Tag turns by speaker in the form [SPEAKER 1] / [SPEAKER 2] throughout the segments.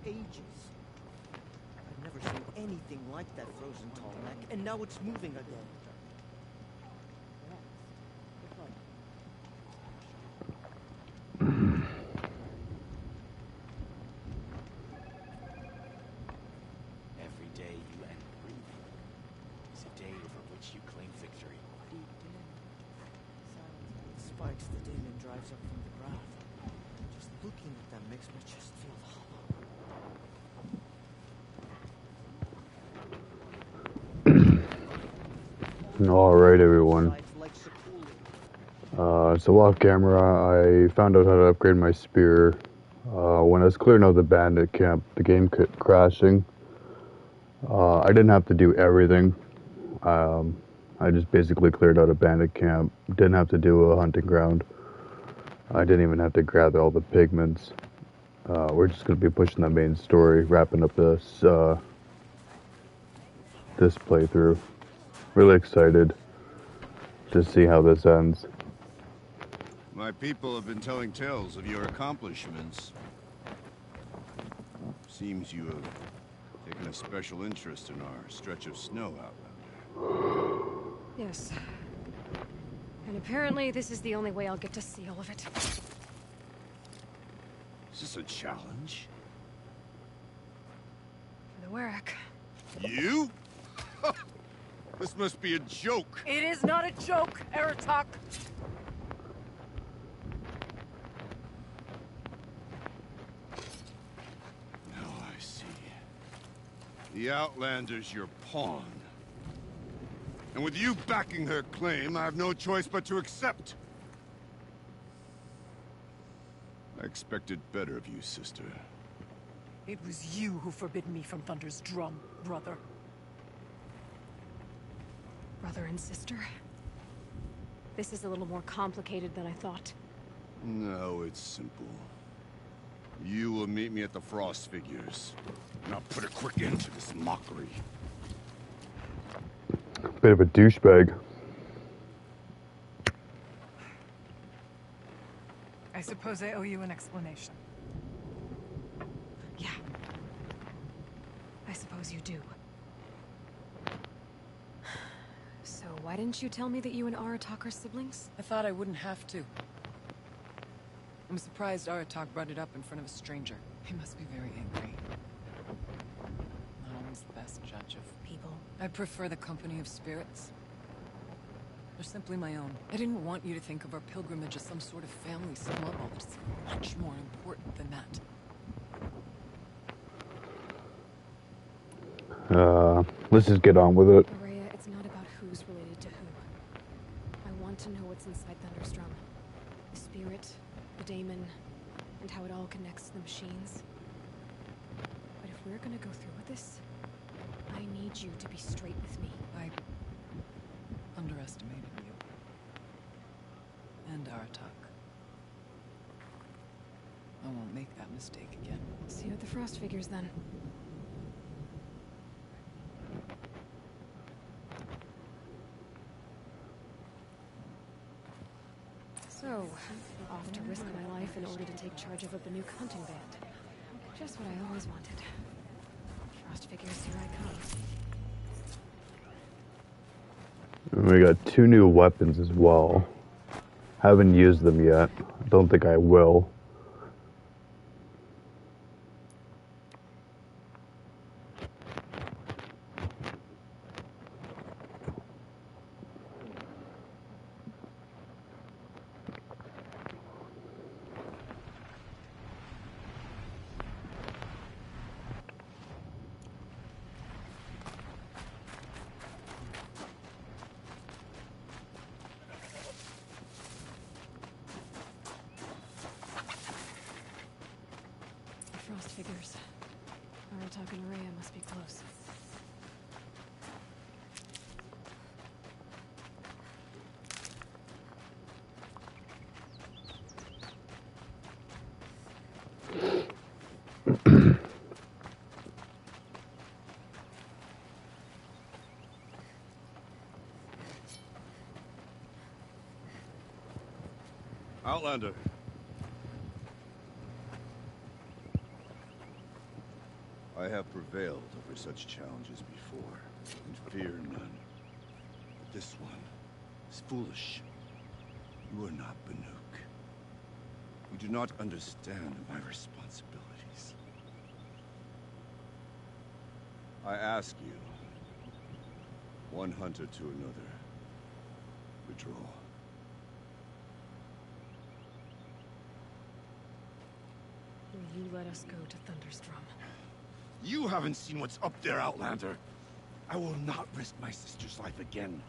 [SPEAKER 1] ages. I've never seen anything like that frozen tall neck, and now it's moving again.
[SPEAKER 2] Every day you end breathing is a day over which you claim victory.
[SPEAKER 1] Spikes the demon drives up from the ground. Just looking at them makes my chest feel hollow.
[SPEAKER 3] Alright everyone. So off camera I found out how to upgrade my spear. When I was clearing out the bandit camp, the game kept crashing. I didn't have to do everything. I just basically cleared out a bandit camp. Didn't have to do a hunting ground. I didn't even have to gather all the pigments. We're just going to be pushing the main story, wrapping up this this playthrough. Really excited to see how this ends.
[SPEAKER 4] My people have been telling tales of your accomplishments. Seems you have taken a special interest in our stretch of snow Outlander.
[SPEAKER 5] Yes. And apparently this is the only way I'll get to see all of it.
[SPEAKER 4] Is this a challenge?
[SPEAKER 5] For the Warwick.
[SPEAKER 4] You? This must be a joke.
[SPEAKER 5] It is not a joke, Aratak.
[SPEAKER 4] Now I see. The Outlander's your pawn. And with you backing her claim, I have no choice but to accept. I expected better of you, sister.
[SPEAKER 6] It was you who forbid me from Thunder's drum, brother.
[SPEAKER 5] Brother and sister? This is a little more complicated than I thought.
[SPEAKER 4] No, it's simple. You will meet me at the Frost Figures, and I'll put a quick end to this mockery.
[SPEAKER 3] Bit of a douchebag.
[SPEAKER 6] I suppose I owe you an explanation.
[SPEAKER 5] Yeah. I suppose you do. So why didn't you tell me that you and Aratak are siblings?
[SPEAKER 6] I thought I wouldn't have to. I'm surprised Aratak brought it up in front of a stranger. He must be very angry. Not always the best judge of
[SPEAKER 5] People.
[SPEAKER 6] I prefer the company of spirits. They're simply my own. I didn't want you to think of our pilgrimage as some sort of family snuggle. It's much more important than that.
[SPEAKER 3] Let's just get on with it.
[SPEAKER 5] Araya, it's not about who's related to who. I want to know what's inside Thunderstrom. The spirit, the daemon, and how it all connects to the machines. But if we're gonna go through with this, I need you to be straight with me.
[SPEAKER 6] I underestimated you. And Aratak. I won't make that mistake again.
[SPEAKER 5] See you at the Frost Figures then. So, off to risk my life in order to take charge of a Banuk hunting band. Just what I always wanted. Frost Figures, here I come.
[SPEAKER 3] And we got 2 new weapons as well. Haven't used them yet. Don't think I will.
[SPEAKER 5] Frost Figures. Aratak and Araya must be close.
[SPEAKER 4] Outlander. I have prevailed over such challenges before, and fear none. But this one is foolish. You are not Banuk. You do not understand my responsibilities. I ask you, one hunter to another, withdraw.
[SPEAKER 5] Will you let us go to Thunderstrom?
[SPEAKER 4] You haven't seen what's up there, Outlander. I will not risk my sister's life again.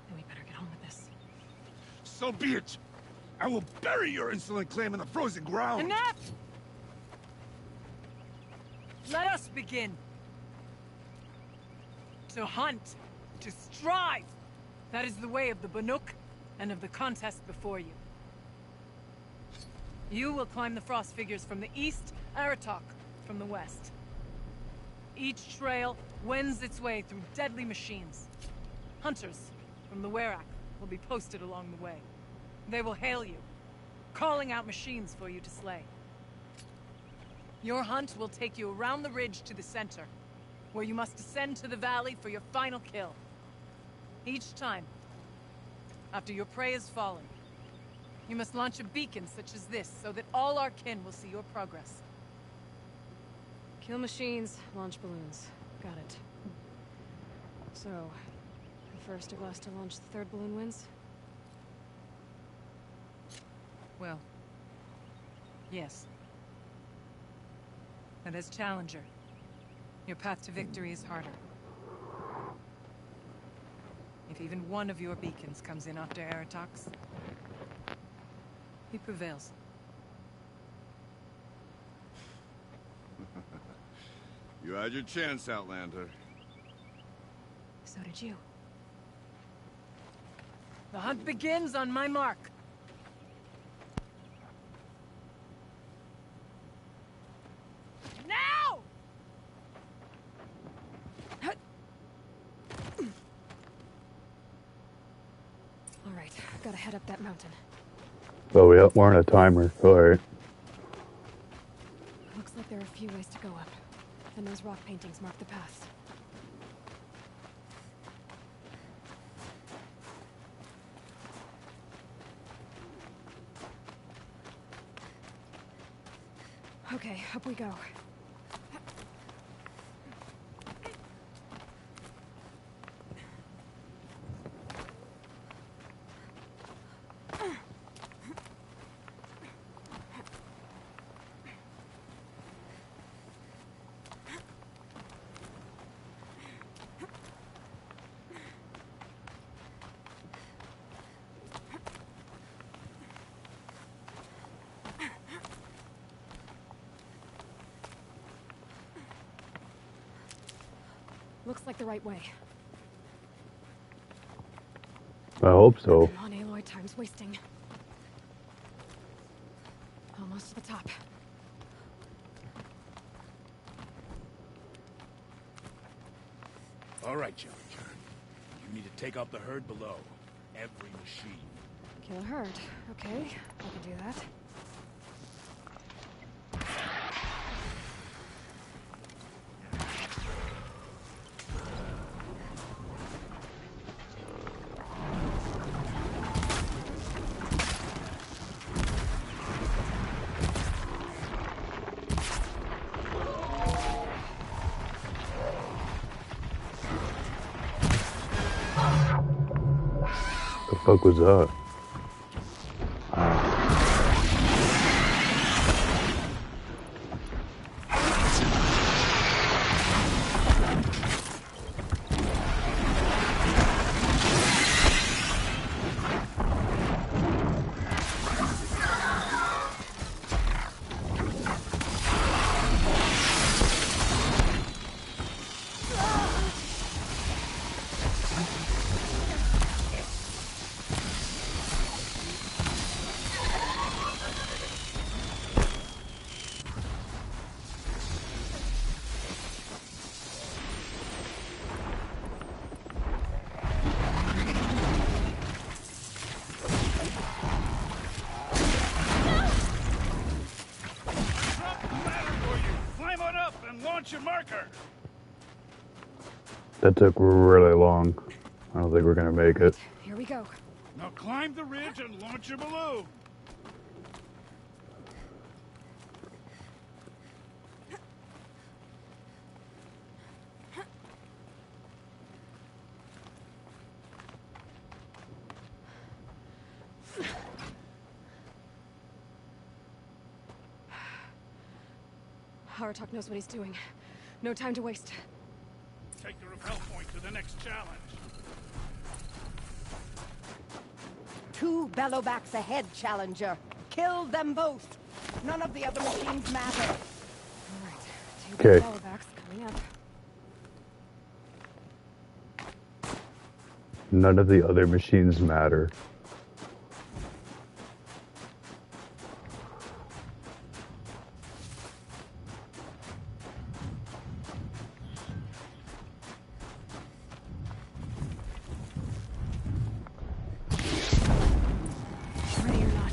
[SPEAKER 5] Then we better get on with this.
[SPEAKER 4] So be it! I will bury your insolent claim in the frozen ground!
[SPEAKER 6] Enough! Let us begin. To hunt. To strive. That is the way of the Banuk and of the contest before you. You will climb the frost figures from the east, Aratok from the west. Each trail wends its way through deadly machines. Hunters from the Werak will be posted along the way. They will hail you, calling out machines for you to slay. Your hunt will take you around the ridge to the center, where you must descend to the valley for your final kill. Each time, after your prey has fallen, you must launch a beacon such as this, so that all our kin will see your progress.
[SPEAKER 5] Kill machines, launch balloons. Got it. So, the first of us to launch the third balloon wins?
[SPEAKER 6] Well, yes. And as Challenger, your path to victory is harder. If even one of your beacons comes in after Aratox, he prevails.
[SPEAKER 4] You had your chance, Outlander.
[SPEAKER 5] So did you.
[SPEAKER 6] The hunt begins on my mark. Now!
[SPEAKER 5] All right, gotta head up that mountain.
[SPEAKER 3] Oh, we're on a timer. Alright.
[SPEAKER 5] Looks like there are a few ways to go up. And those rock paintings mark the paths. Okay, up we go. Looks like the right way.
[SPEAKER 3] I hope so.
[SPEAKER 5] Come on, Aloy, time's wasting. Almost to the top.
[SPEAKER 2] All right, Challenger. You need to take out the herd below. Every machine.
[SPEAKER 5] Kill a herd. Okay, I can do that.
[SPEAKER 3] The fuck was that?
[SPEAKER 7] launch your marker.
[SPEAKER 3] That took really long. I don't think we're gonna make it.
[SPEAKER 5] Here we go.
[SPEAKER 7] Now climb the ridge and launch your balloon.
[SPEAKER 5] Aratok knows what he's doing. No time to waste.
[SPEAKER 7] Take the rappel point to the next challenge.
[SPEAKER 8] 2 Bellowbacks ahead, Challenger. Kill them both. None of the other machines matter.
[SPEAKER 5] All right. 2
[SPEAKER 3] Okay.
[SPEAKER 5] Bellowbacks coming up.
[SPEAKER 3] None of the other machines matter.
[SPEAKER 5] Ready or not.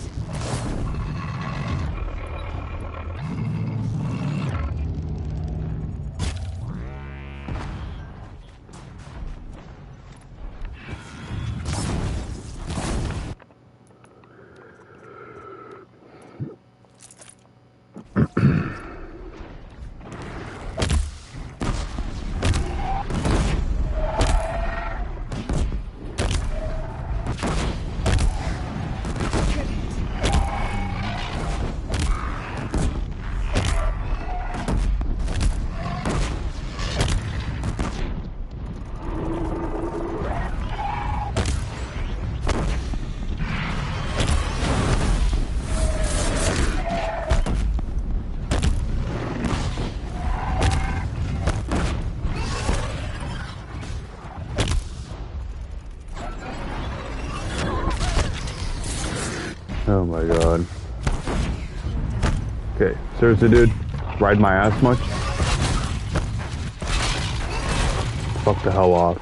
[SPEAKER 3] Oh my god. Okay, seriously, dude? Ride my ass much? Fuck the hell off.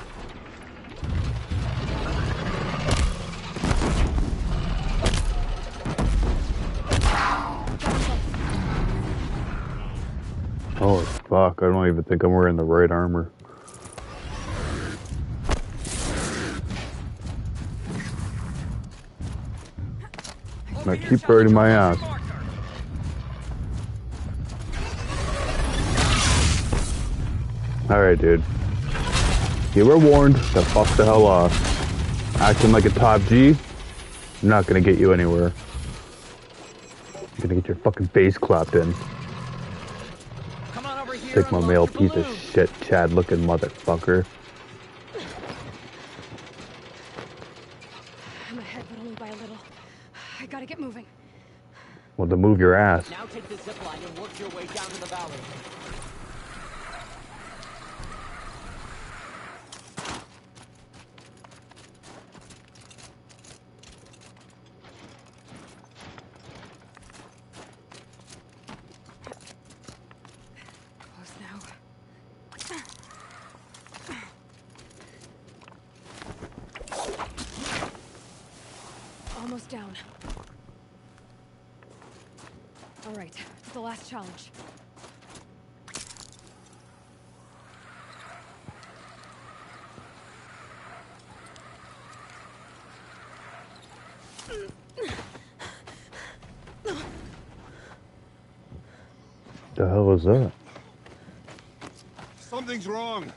[SPEAKER 3] Oh fuck, I don't even think I'm wearing the right armor. Now keep riding my ass. Alright, dude. You were warned to fuck the hell off. Acting like a top G, I'm not gonna get you anywhere. You're gonna get your fucking face clapped in.
[SPEAKER 1] Come on over here.
[SPEAKER 3] Sigma
[SPEAKER 1] and
[SPEAKER 3] male
[SPEAKER 1] launch your
[SPEAKER 3] piece of
[SPEAKER 1] balloon.
[SPEAKER 3] shit, Chad looking motherfucker.
[SPEAKER 5] I'm ahead, but only by a little. I gotta get moving.
[SPEAKER 3] Well, to move your ass.
[SPEAKER 1] Now take the zip line and work your way down to the valley.
[SPEAKER 5] Close now. Almost down. All right, the last challenge.
[SPEAKER 3] The hell is that?
[SPEAKER 4] Something's wrong.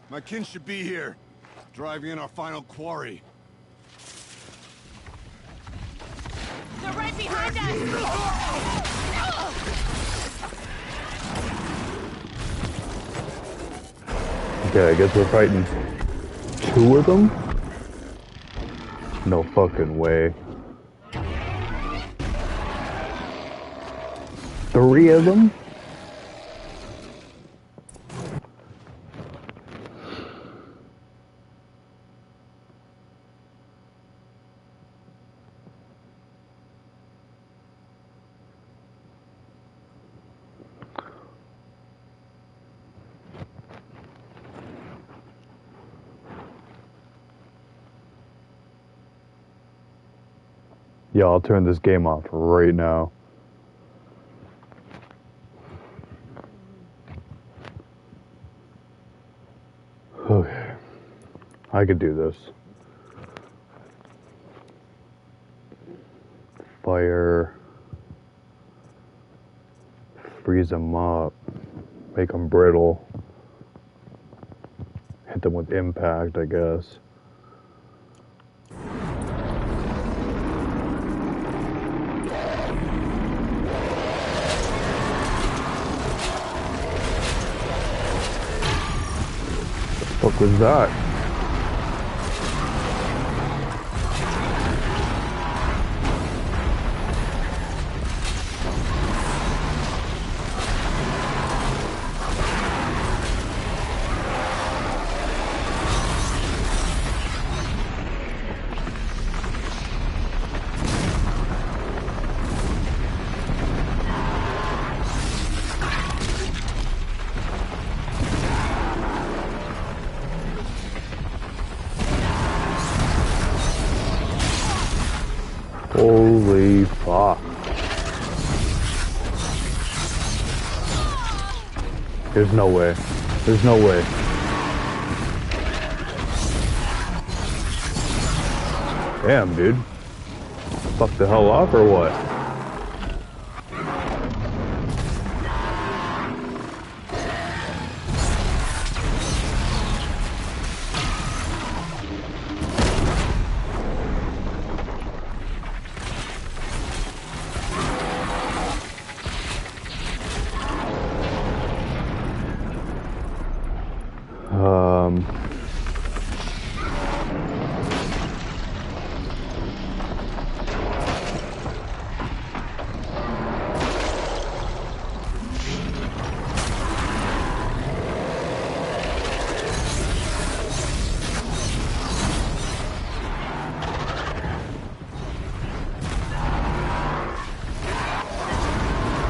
[SPEAKER 4] My kin should be here. Driving in our final quarry.
[SPEAKER 8] They're right behind us!
[SPEAKER 3] Okay, I guess we're fighting 2 of them? No fucking way. 3 of them? Yeah, I'll turn this game off right now. I could do this. Fire. Freeze them up. Make them brittle. Hit them with impact, I guess. What was that? Holy fuck. There's no way. There's no way. Damn, dude. Fuck the hell off or what?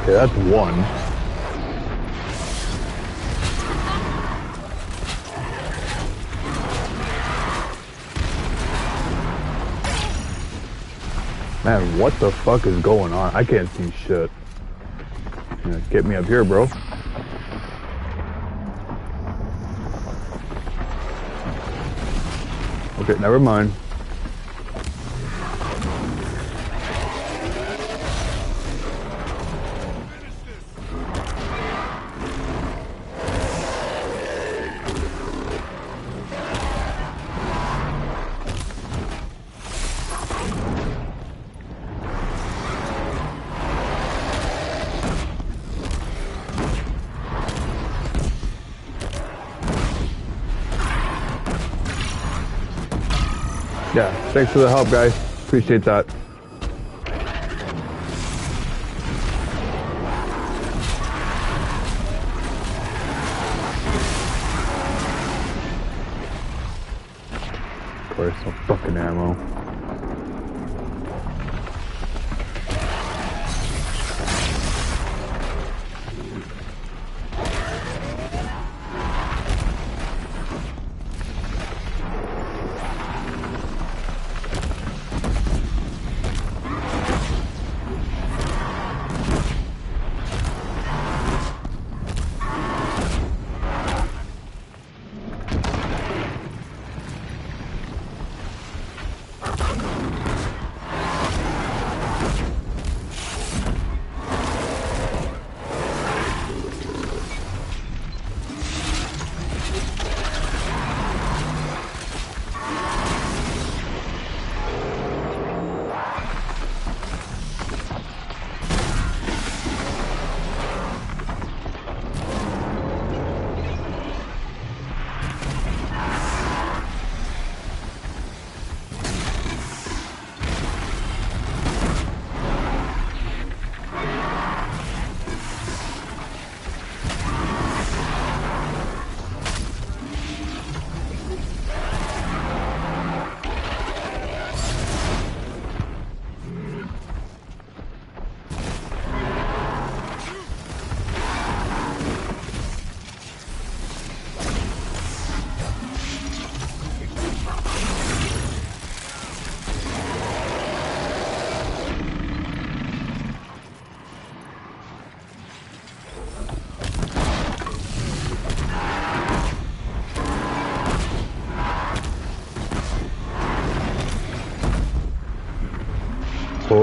[SPEAKER 3] Okay, that's one. Man, what the fuck is going on? I can't see shit. Yeah, get me up here, bro. Okay, never mind. Yeah, thanks for the help, guys. Appreciate that. Of course, no fucking ammo.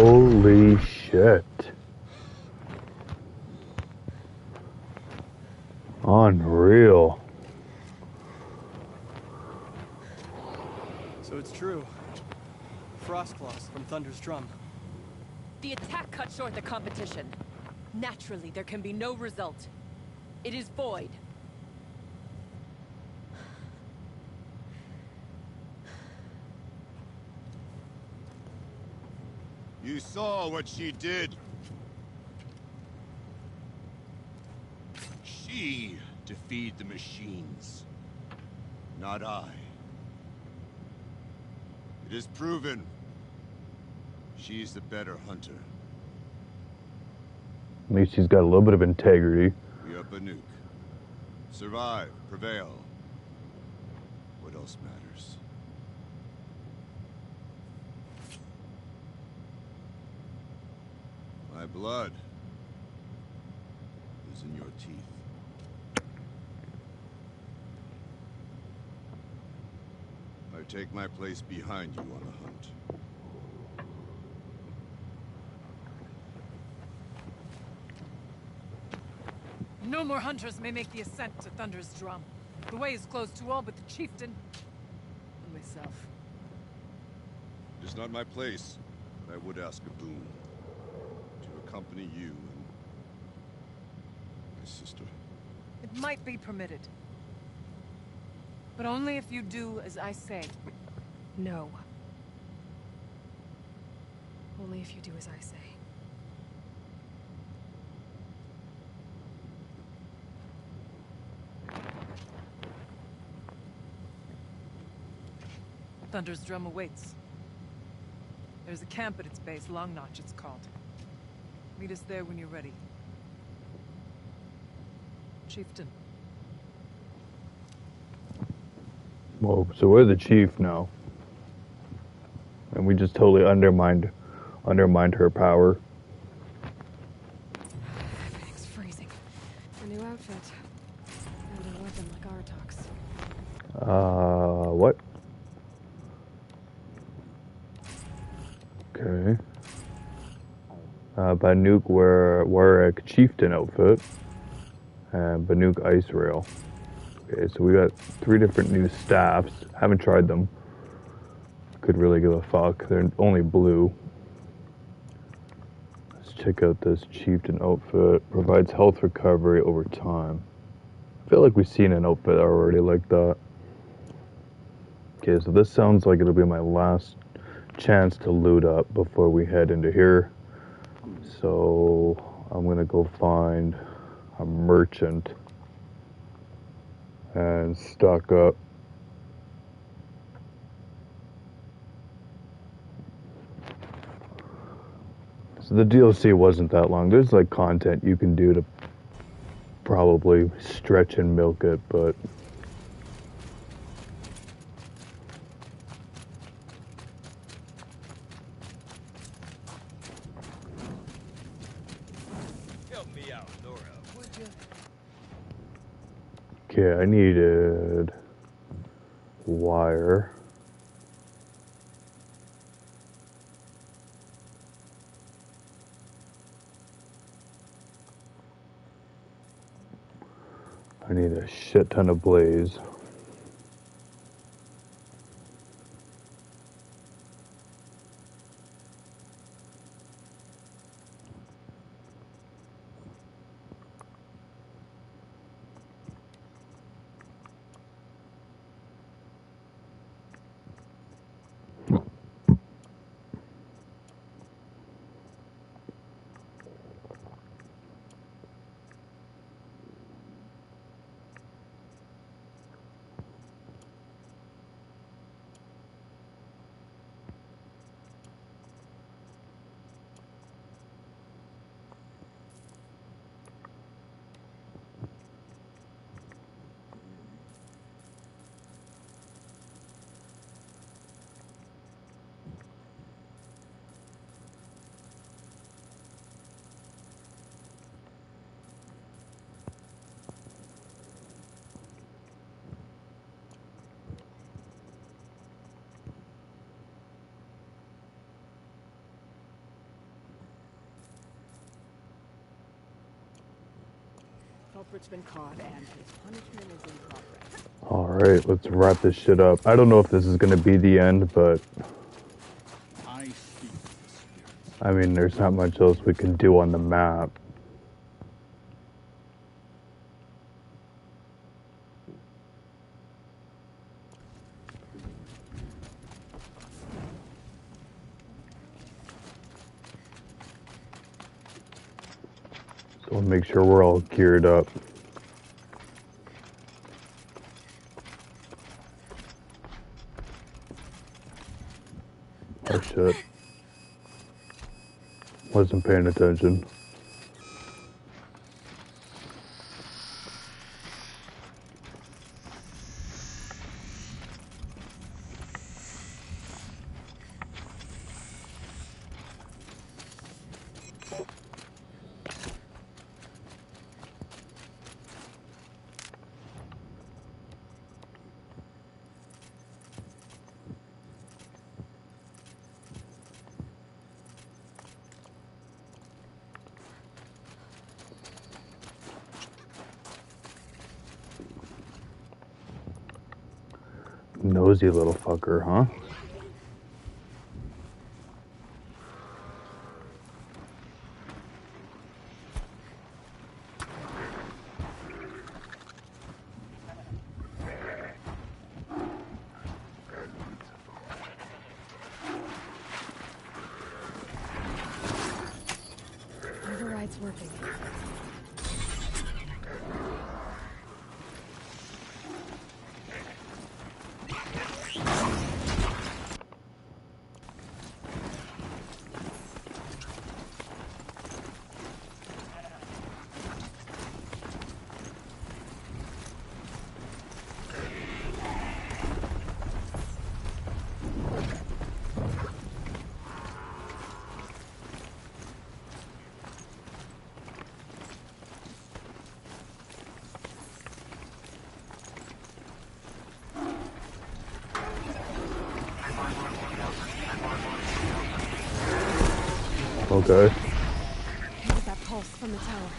[SPEAKER 3] Holy shit. Unreal.
[SPEAKER 9] So it's true. Frostclaws from Thunder's drum.
[SPEAKER 10] The attack cut short the competition. Naturally, there can be no result. It is void.
[SPEAKER 4] You saw what she did. She defeated the machines, not I. It is proven. She's the better hunter.
[SPEAKER 3] At least she's got a little bit of integrity.
[SPEAKER 4] We are Banuk. Survive, prevail. What else matters? My blood is in your teeth. I take my place behind you on the hunt.
[SPEAKER 6] No more hunters may make the ascent to Thunder's drum. The way is closed to all but the chieftain and myself.
[SPEAKER 4] It is not my place, but I would ask a boon. To accompany you and my sister.
[SPEAKER 6] It might be permitted. But only if you do as I say.
[SPEAKER 5] No. Only if you do as I say.
[SPEAKER 6] Thunder's drum awaits. There's a camp at its base, Long Notch it's called. Meet us there when you're ready. Chieftain.
[SPEAKER 3] Whoa, so we're the chief now. And we just totally undermined her power.
[SPEAKER 5] Everything's freezing. A new outfit. And a weapon like Artok's.
[SPEAKER 3] What? Okay. Banuk Warwick Chieftain outfit. And Banuk Ice Rail. Okay, so we got 3 different new staffs. Haven't tried them. Could really give a fuck. They're only blue. Let's check out this Chieftain outfit. Provides health recovery over time. I feel like we've seen an outfit already like that. Okay, so this sounds like it'll be my last chance to loot up before we head into here. So I'm gonna go find a merchant and stock up. So the DLC wasn't that long. There's like content you can do to probably stretch and milk it, but
[SPEAKER 2] Help me out, Nora, would you?
[SPEAKER 3] okay, I needed wire. I need a shit ton of blaze.
[SPEAKER 8] culprit's been caught, and his punishment is in progress.
[SPEAKER 3] Alright, let's wrap this shit up. I don't know if this is gonna be the end, but
[SPEAKER 7] I speak with the spirits.
[SPEAKER 3] I mean, there's not much else we can do on the map. So we'll make sure we're all geared up. Oh shit. Wasn't paying attention. Nosy little fucker, huh?
[SPEAKER 5] Override's working.
[SPEAKER 3] Okay.
[SPEAKER 5] Here's that pulse from the tower.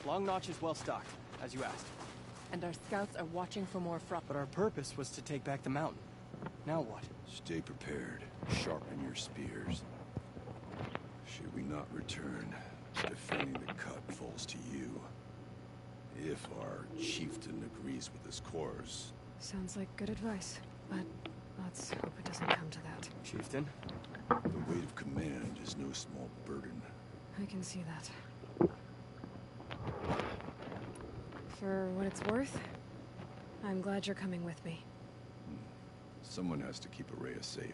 [SPEAKER 9] Long Notch is well stocked, as you asked.
[SPEAKER 10] And our scouts are watching for more frost.
[SPEAKER 9] But our purpose was to take back the mountain. Now what?
[SPEAKER 4] Stay prepared. Sharpen your spears. Should we not return, defending the cut falls to you. If our chieftain agrees with this course.
[SPEAKER 5] Sounds like good advice, but let's hope it doesn't come to that.
[SPEAKER 9] Chieftain?
[SPEAKER 4] The weight of command is no small burden.
[SPEAKER 5] I can see that. For what it's worth, I'm glad you're coming with me.
[SPEAKER 4] Someone has to keep Araya safe.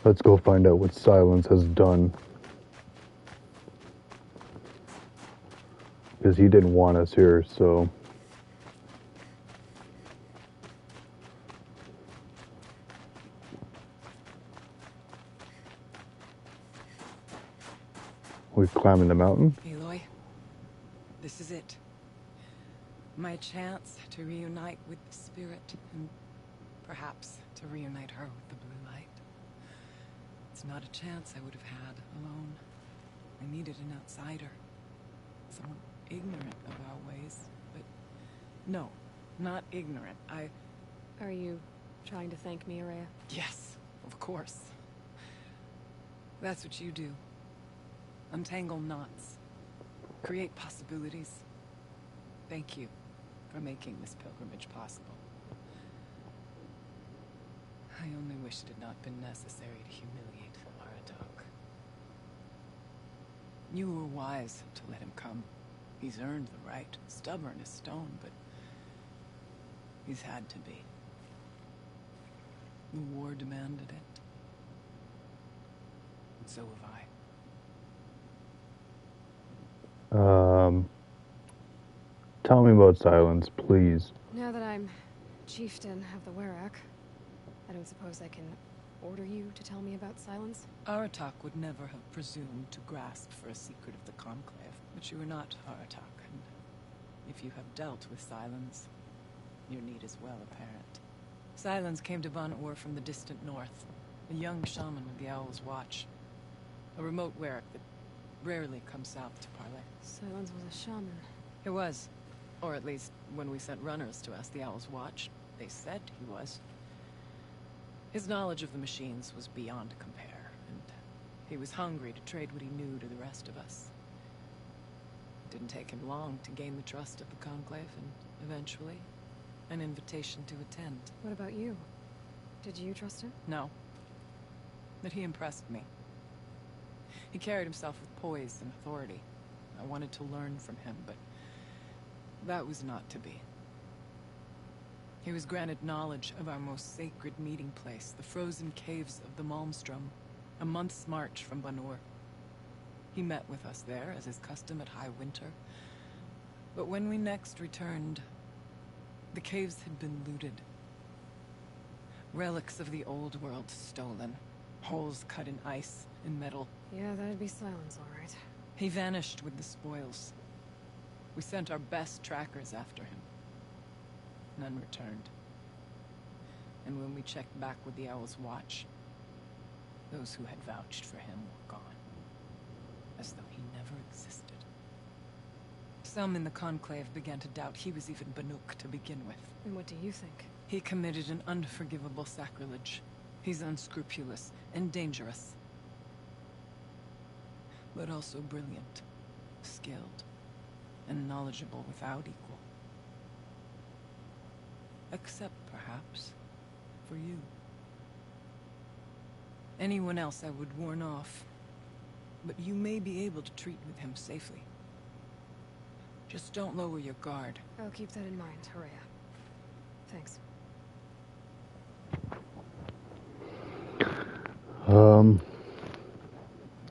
[SPEAKER 3] Let's go find out what Silence has done. Because he didn't want us here, so... We're climbing the mountain?
[SPEAKER 11] Aloy, this is it. My chance to reunite with the spirit, and perhaps to reunite her with the blue light. It's not a chance I would have had alone. I needed an outsider. Someone ignorant of our ways, but no, not ignorant.
[SPEAKER 5] Are you trying to thank me, Araya?
[SPEAKER 11] Yes, of course. That's what you do. Untangle knots. Create possibilities. Thank you for making this pilgrimage possible. I only wish it had not been necessary to humiliate Aratak. You were wise to let him come. He's earned the right. Stubborn as stone, but he's had to be. The war demanded it. And so have I.
[SPEAKER 3] Tell me about Silence, please.
[SPEAKER 5] Now that I'm chieftain of the Werak, I don't suppose I can order you to tell me about Silence?
[SPEAKER 11] Aratak would never have presumed to grasp for a secret of the Conclave, but you are not Aratak, and if you have dealt with Silence, your need is well apparent. Silence came to Ban-Ur from the distant north, a young shaman of the Owl's Watch, a remote Werak that rarely comes south to parley.
[SPEAKER 5] Silence was a shaman.
[SPEAKER 11] He was. Or at least, when we sent runners to ask the Owl's Watch, they said he was. His knowledge of the machines was beyond compare, and he was hungry to trade what he knew to the rest of us. It didn't take him long to gain the trust of the Conclave, and eventually, an invitation to attend.
[SPEAKER 5] What about you? Did you trust him?
[SPEAKER 11] No. But he impressed me. He carried himself with poise and authority. I wanted to learn from him, but that was not to be. He was granted knowledge of our most sacred meeting place, the frozen caves of the Malmstrom, a month's march from Ban-Ur. He met with us there, as is custom at High Winter. But when we next returned, the caves had been looted. Relics of the old world stolen. Holes cut in ice and metal.
[SPEAKER 5] Yeah, that'd be Silence, all right.
[SPEAKER 11] He vanished with the spoils. We sent our best trackers after him. None returned. And when we checked back with the Owl's Watch, those who had vouched for him were gone. As though he never existed. Some in the Conclave began to doubt he was even Banuk to begin with.
[SPEAKER 5] And what do you think?
[SPEAKER 11] He committed an unforgivable sacrilege. He's unscrupulous and dangerous. But also brilliant, skilled, and knowledgeable without equal. Except, perhaps, for you. Anyone else I would warn off, but you may be able to treat with him safely. Just don't lower your guard.
[SPEAKER 5] I'll keep that in mind, Araya. Thanks.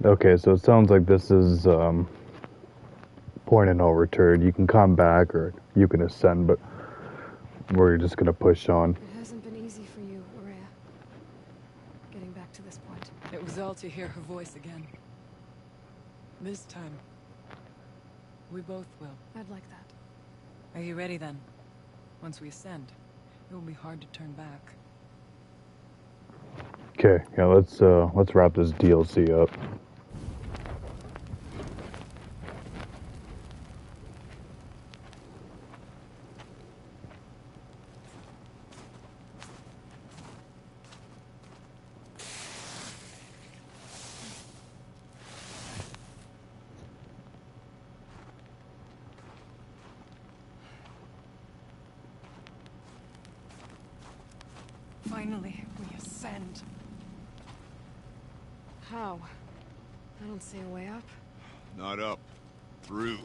[SPEAKER 3] Okay, so it sounds like this is, point of no return. You can come back, or you can ascend, but we're just gonna push on.
[SPEAKER 5] It hasn't been easy for you, Araya. Getting back to this point.
[SPEAKER 11] It was all to hear her voice again. This time, we both will.
[SPEAKER 5] I'd like that.
[SPEAKER 11] Are you ready then? Once we ascend, it will be hard to turn back.
[SPEAKER 3] Okay, yeah, let's wrap this DLC up.
[SPEAKER 11] Finally, we ascend.
[SPEAKER 5] How? I don't see a way up.
[SPEAKER 4] Not up. Through.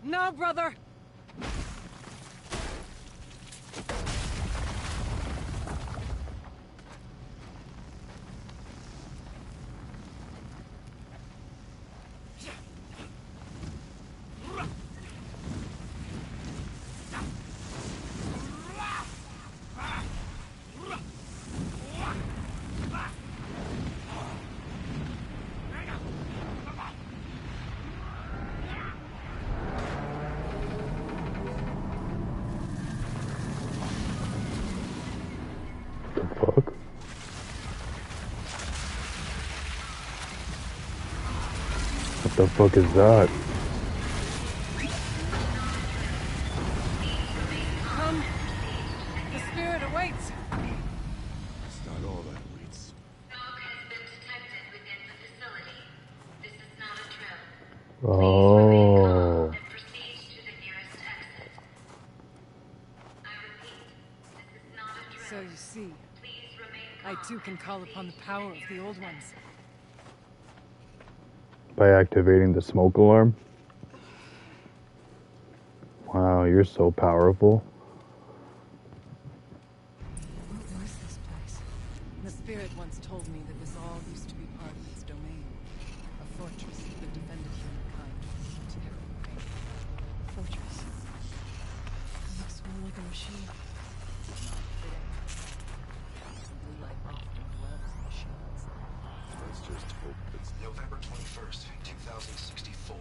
[SPEAKER 6] No, brother!
[SPEAKER 3] What the fuck is that?
[SPEAKER 6] Come. The spirit awaits.
[SPEAKER 4] It's not all that waits.
[SPEAKER 12] Smoke has been detected within the facility. This is not a drill.
[SPEAKER 3] Oh.
[SPEAKER 12] And proceed to the nearest exit. I repeat, this is not a drill.
[SPEAKER 6] So you see,
[SPEAKER 12] Please remain
[SPEAKER 6] I
[SPEAKER 12] calm
[SPEAKER 6] too can
[SPEAKER 12] and
[SPEAKER 6] call
[SPEAKER 12] proceed
[SPEAKER 6] upon the
[SPEAKER 12] to
[SPEAKER 6] power of
[SPEAKER 12] nearest
[SPEAKER 6] the old
[SPEAKER 12] exit.
[SPEAKER 6] ones.
[SPEAKER 3] By activating the smoke alarm? Wow, you're so powerful.
[SPEAKER 11] What was this place? The spirit once told me that this all used to be part of its domain. A fortress that defended humankind from terrible pain.
[SPEAKER 5] Fortress. It looks more like a machine.
[SPEAKER 11] Blue light often dwells in machines.
[SPEAKER 4] Let's just hope it's
[SPEAKER 13] November 21st, 2064.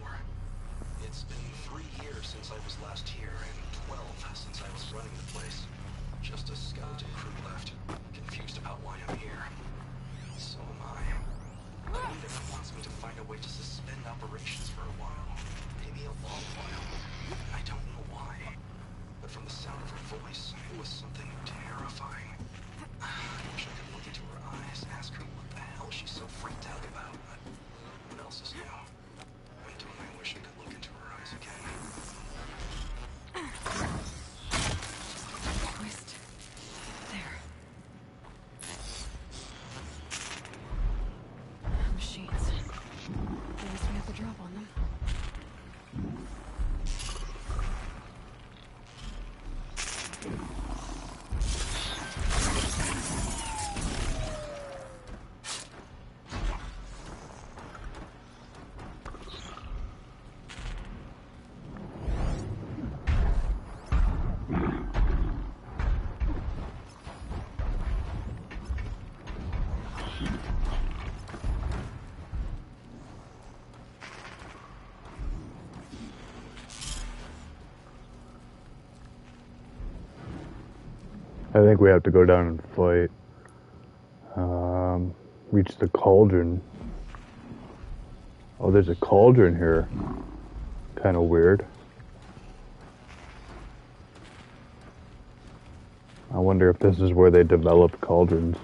[SPEAKER 13] It's been 3 years since I was last here, and 12 since I was running the place. Just a skeleton crew left, confused about why I'm here. So am I. I need that wants me to find a way to suspend operations for a while. Maybe a long while. I don't know why. But from the sound of her voice, it was something terrifying. I wish I could look into her eyes, ask her what the hell she's so freaked out about, but what else is new? When don't I wish I could look into her eyes again?
[SPEAKER 5] Twist. There. Machines. At least we have the drop on them.
[SPEAKER 3] I think we have to go down and fight. Reach the cauldron. Oh, there's a cauldron here. Kind of weird. I wonder if this is where they developed cauldrons.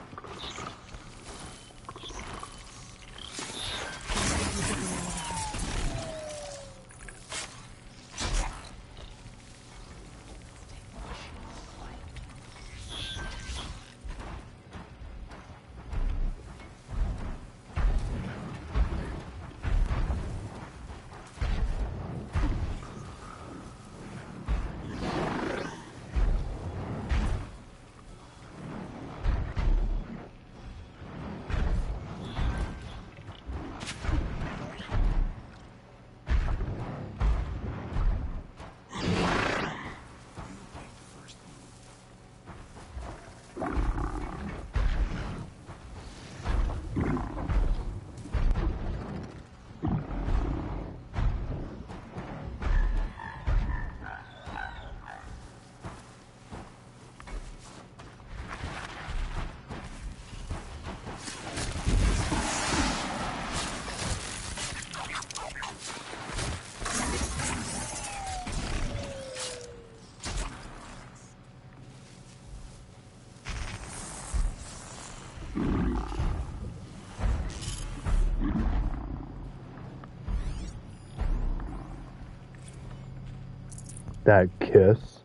[SPEAKER 3] That kiss.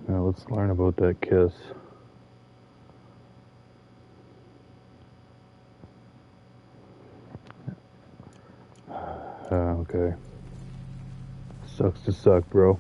[SPEAKER 3] Now let's learn about that kiss. Okay. Sucks to suck, bro.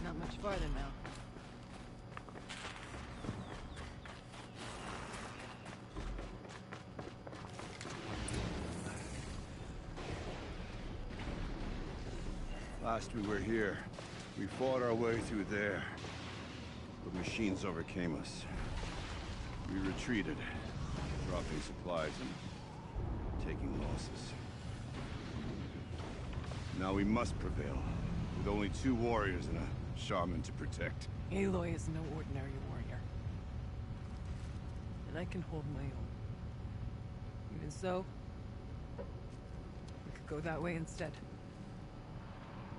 [SPEAKER 11] Not much farther now.
[SPEAKER 4] Last we were here, we fought our way through there. The machines overcame us. We retreated, dropping supplies and taking losses. Now we must prevail, with only 2 warriors and a shaman to protect.
[SPEAKER 11] Aloy is no ordinary warrior. And I can hold my own. Even so, we could go that way instead.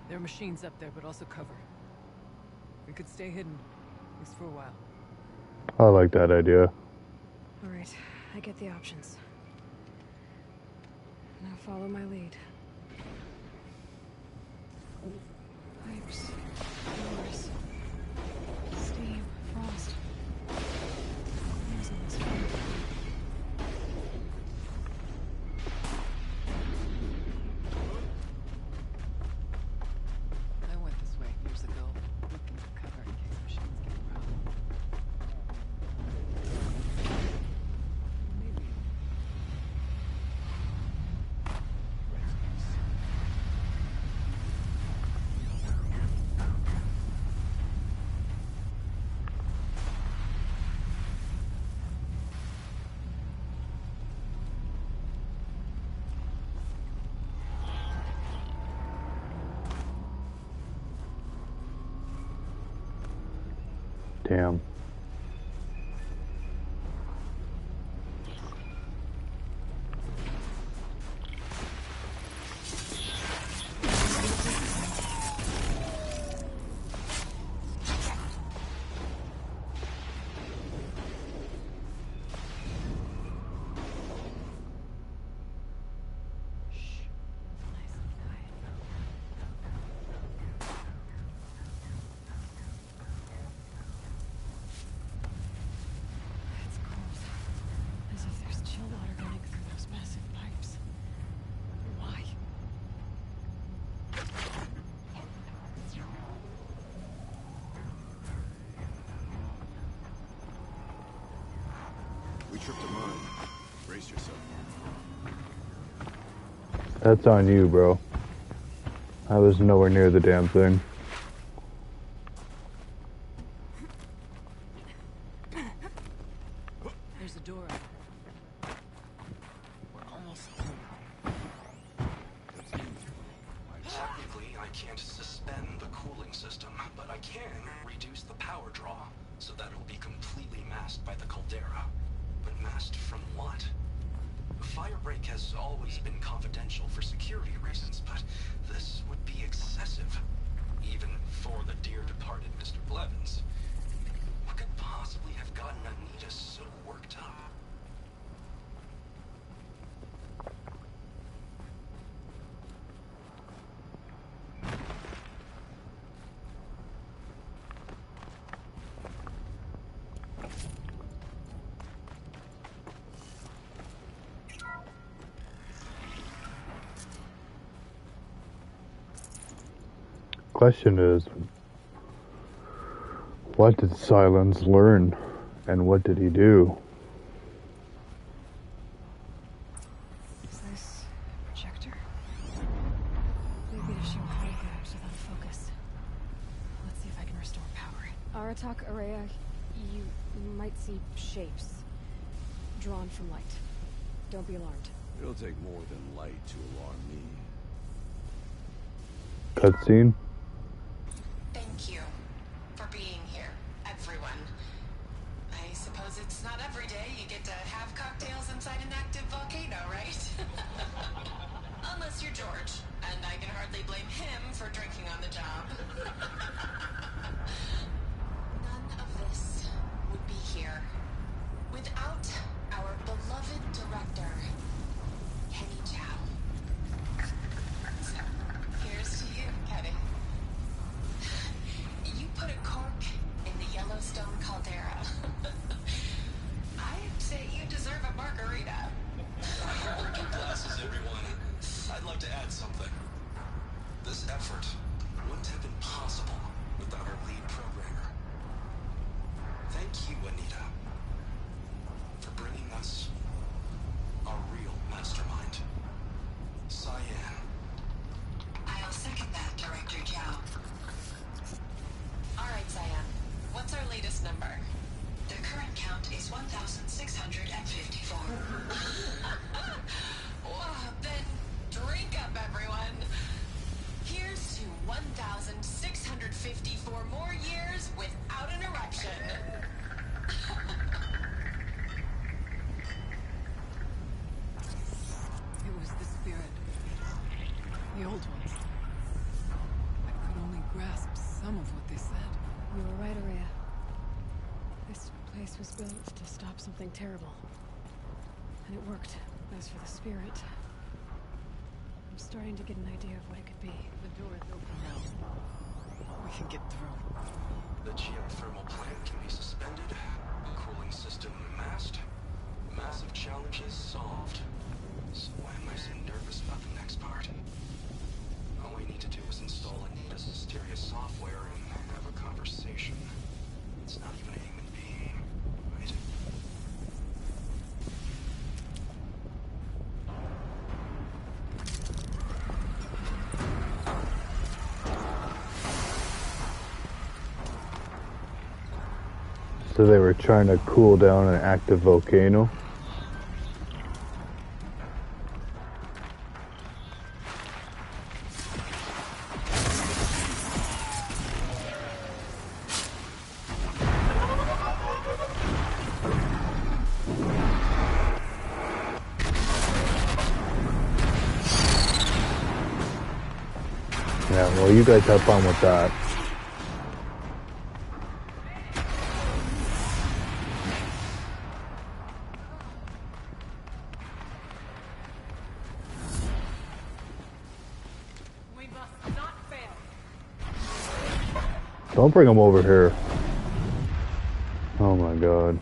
[SPEAKER 11] There are machines up there, but also cover. We could stay hidden, at least for a while.
[SPEAKER 3] I like that idea.
[SPEAKER 5] All right, I get the options. Now follow my lead. Pipes, doors, steam, frost. Using this one.
[SPEAKER 11] I went this way years ago, looking for cover in case machines get around. Maybe.
[SPEAKER 3] Damn.
[SPEAKER 5] It's cold. As if there's chill water running through those massive pipes. Why?
[SPEAKER 4] We tripped a mine. Brace yourself.
[SPEAKER 3] That's on you, bro. I was nowhere near the damn thing.
[SPEAKER 11] There's a door. We're almost home.
[SPEAKER 13] Technically, I can't suspend the cooling system, but I can reduce the power draw so that it'll be completely masked by the caldera. But masked from what? Firebreak has always been confidential for security reasons, but this would be excessive. Even for the dear departed Mr. Blevins. What could possibly have gotten Anita so worked up?
[SPEAKER 3] Question is, what did Silence learn, and what did he do?
[SPEAKER 5] Is this a projector? Maybe to show holograms without focus. Let's see if I can restore power. Aratak, Araya, you might see shapes drawn from light. Don't be alarmed.
[SPEAKER 4] It'll take more than light to alarm me.
[SPEAKER 14] Thank you for being here, everyone. I suppose it's not every day you get to have cocktails inside an active volcano, right? Unless you're George, and I can hardly blame him for drinking on the job. None of this would be here without our beloved director, Kenny Chow. So, here's to you, Kenny. You put a cork in the Yellowstone caldera. I'd say you deserve a margarita.
[SPEAKER 13] Break your glasses, everyone. I'd like to add something. This effort wouldn't have been possible without our lead programmer. Thank you, Anita, for bringing us a real mastermind. Cyan.
[SPEAKER 14] I'll second that, Director Chow. All right, Cyan. What's our latest number? The current count is 1,654. Well, then drink up, everyone. Here's to 1,654 more years without an eruption.
[SPEAKER 11] It was the spirit. The old ones. I could only grasp some of what they said.
[SPEAKER 5] You were right, Araya. This place was built to stop something terrible. And it worked. As for the spirit, I'm starting to get an idea of what it could be.
[SPEAKER 11] The door is open now. We can get through.
[SPEAKER 13] The geothermal plant can be suspended. Cooling system masked. Massive challenges solved. So why am I so nervous about the next part? All we need to do is install Anita's Hysteria software and have a conversation. It's not even a human being, right?
[SPEAKER 3] So they were trying to cool down an active volcano. Yeah, well, you guys have fun with that.
[SPEAKER 6] We must not fail.
[SPEAKER 3] Don't bring them over here. Oh my god.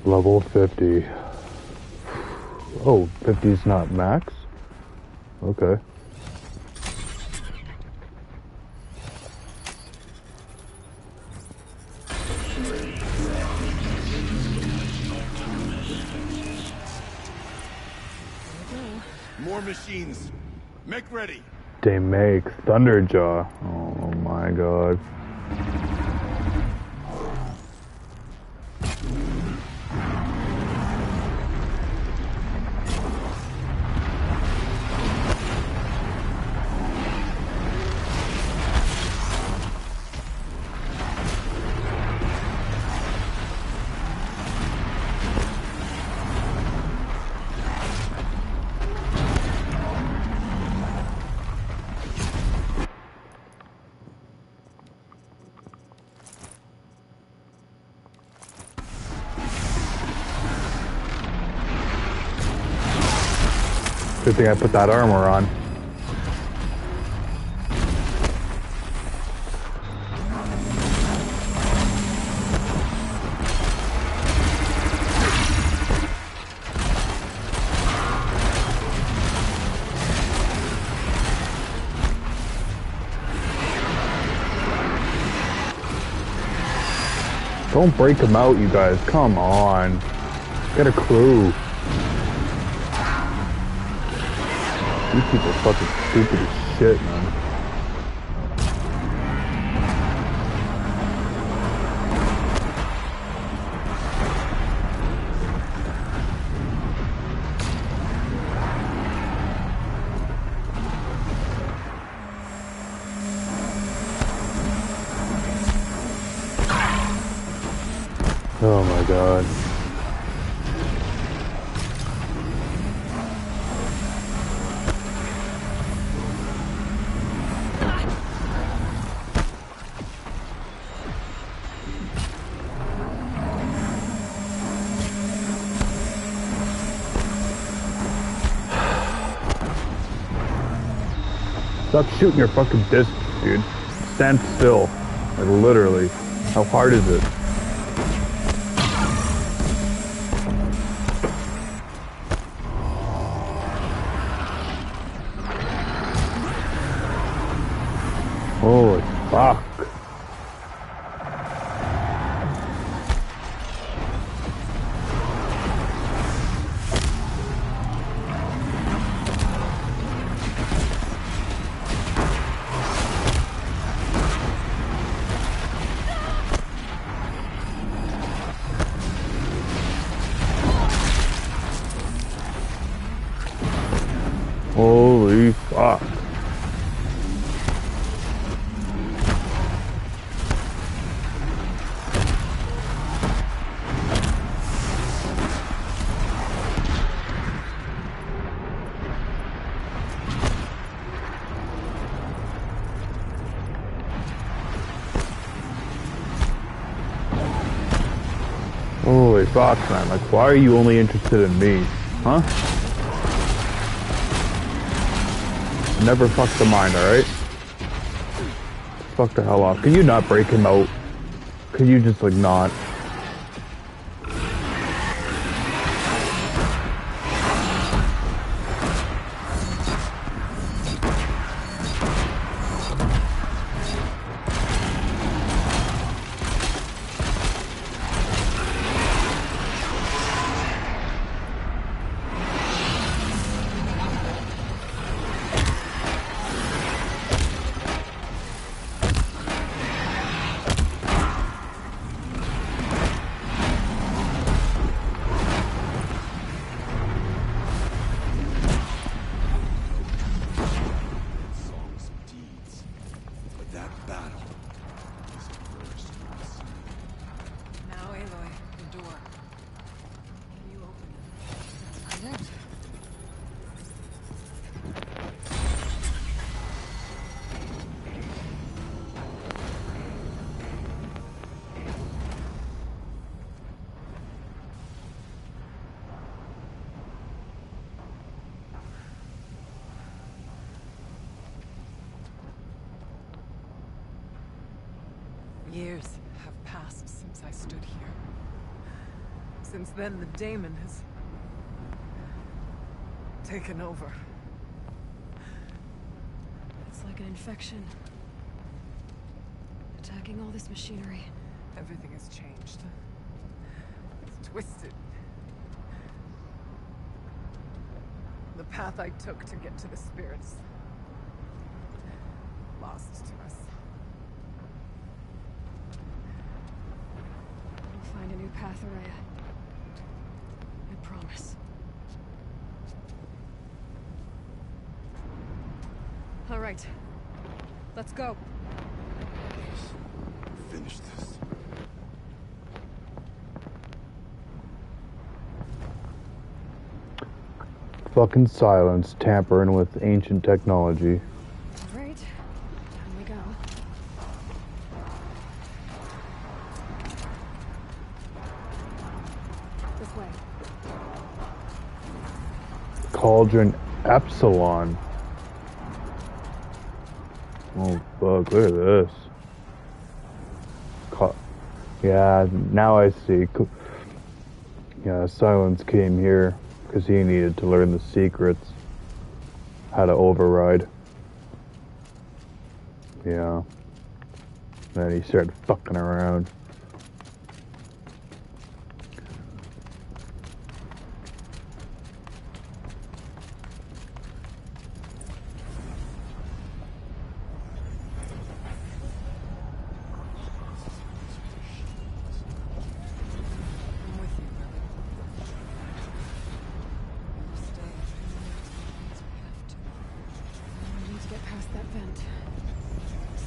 [SPEAKER 3] Level 50. Oh, 50's not max? Okay.
[SPEAKER 4] More machines. Make ready.
[SPEAKER 3] They make Thunderjaw. Oh my god. Good thing I put that armor on. Don't break them out, you guys. Come on. Get a clue. These people are fucking stupid as shit, man. Oh my god. Stop shooting your fucking disc, dude. Stand still. Like literally. How hard is it? Holy fuck. Holy fuck. Holy fuck, man. Like, why are you only interested in me? Huh? Never fuck the mind, alright? Fuck the hell off. Can you not break him out? Can you just, like, not?
[SPEAKER 6] Years have passed since I stood here. Since then, the daemon has taken over.
[SPEAKER 5] It's like an infection. Attacking all this machinery.
[SPEAKER 6] Everything has changed. It's twisted. The path I took to get to the spirits. Lost to us.
[SPEAKER 5] We'll find a new path, Araya. I promise. All right. Let's go.
[SPEAKER 4] Finish this.
[SPEAKER 3] Fucking silence, tampering with ancient technology.
[SPEAKER 5] All right. Down we go. This way.
[SPEAKER 3] Cauldron Epsilon. Oh fuck, look at this. Yeah, now I see. Yeah, Silence came here because he needed to learn the secrets. How to override. Yeah. Then he started fucking around.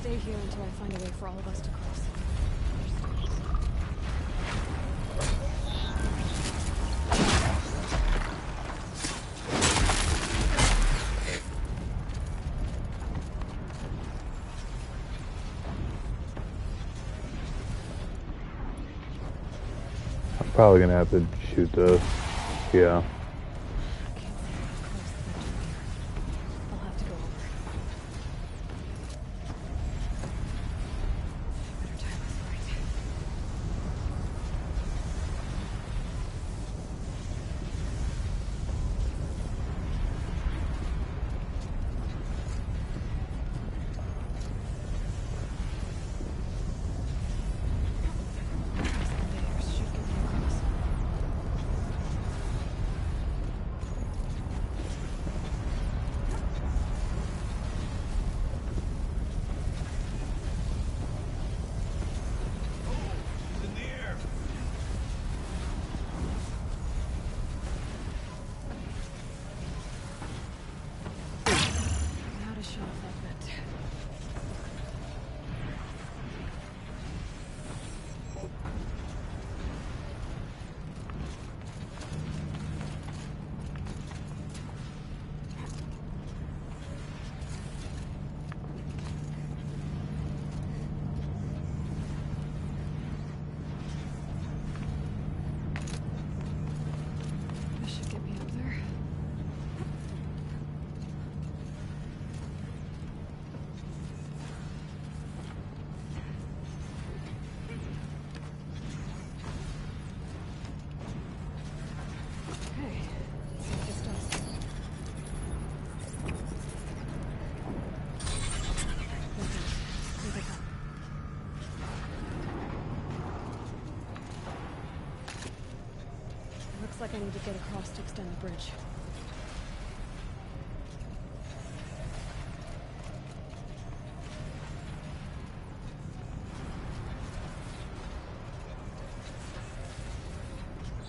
[SPEAKER 5] Stay here until I find a way for all of us to cross.
[SPEAKER 3] I'm probably gonna have to shoot this. Yeah.
[SPEAKER 5] Looks like I need to get across to extend the bridge.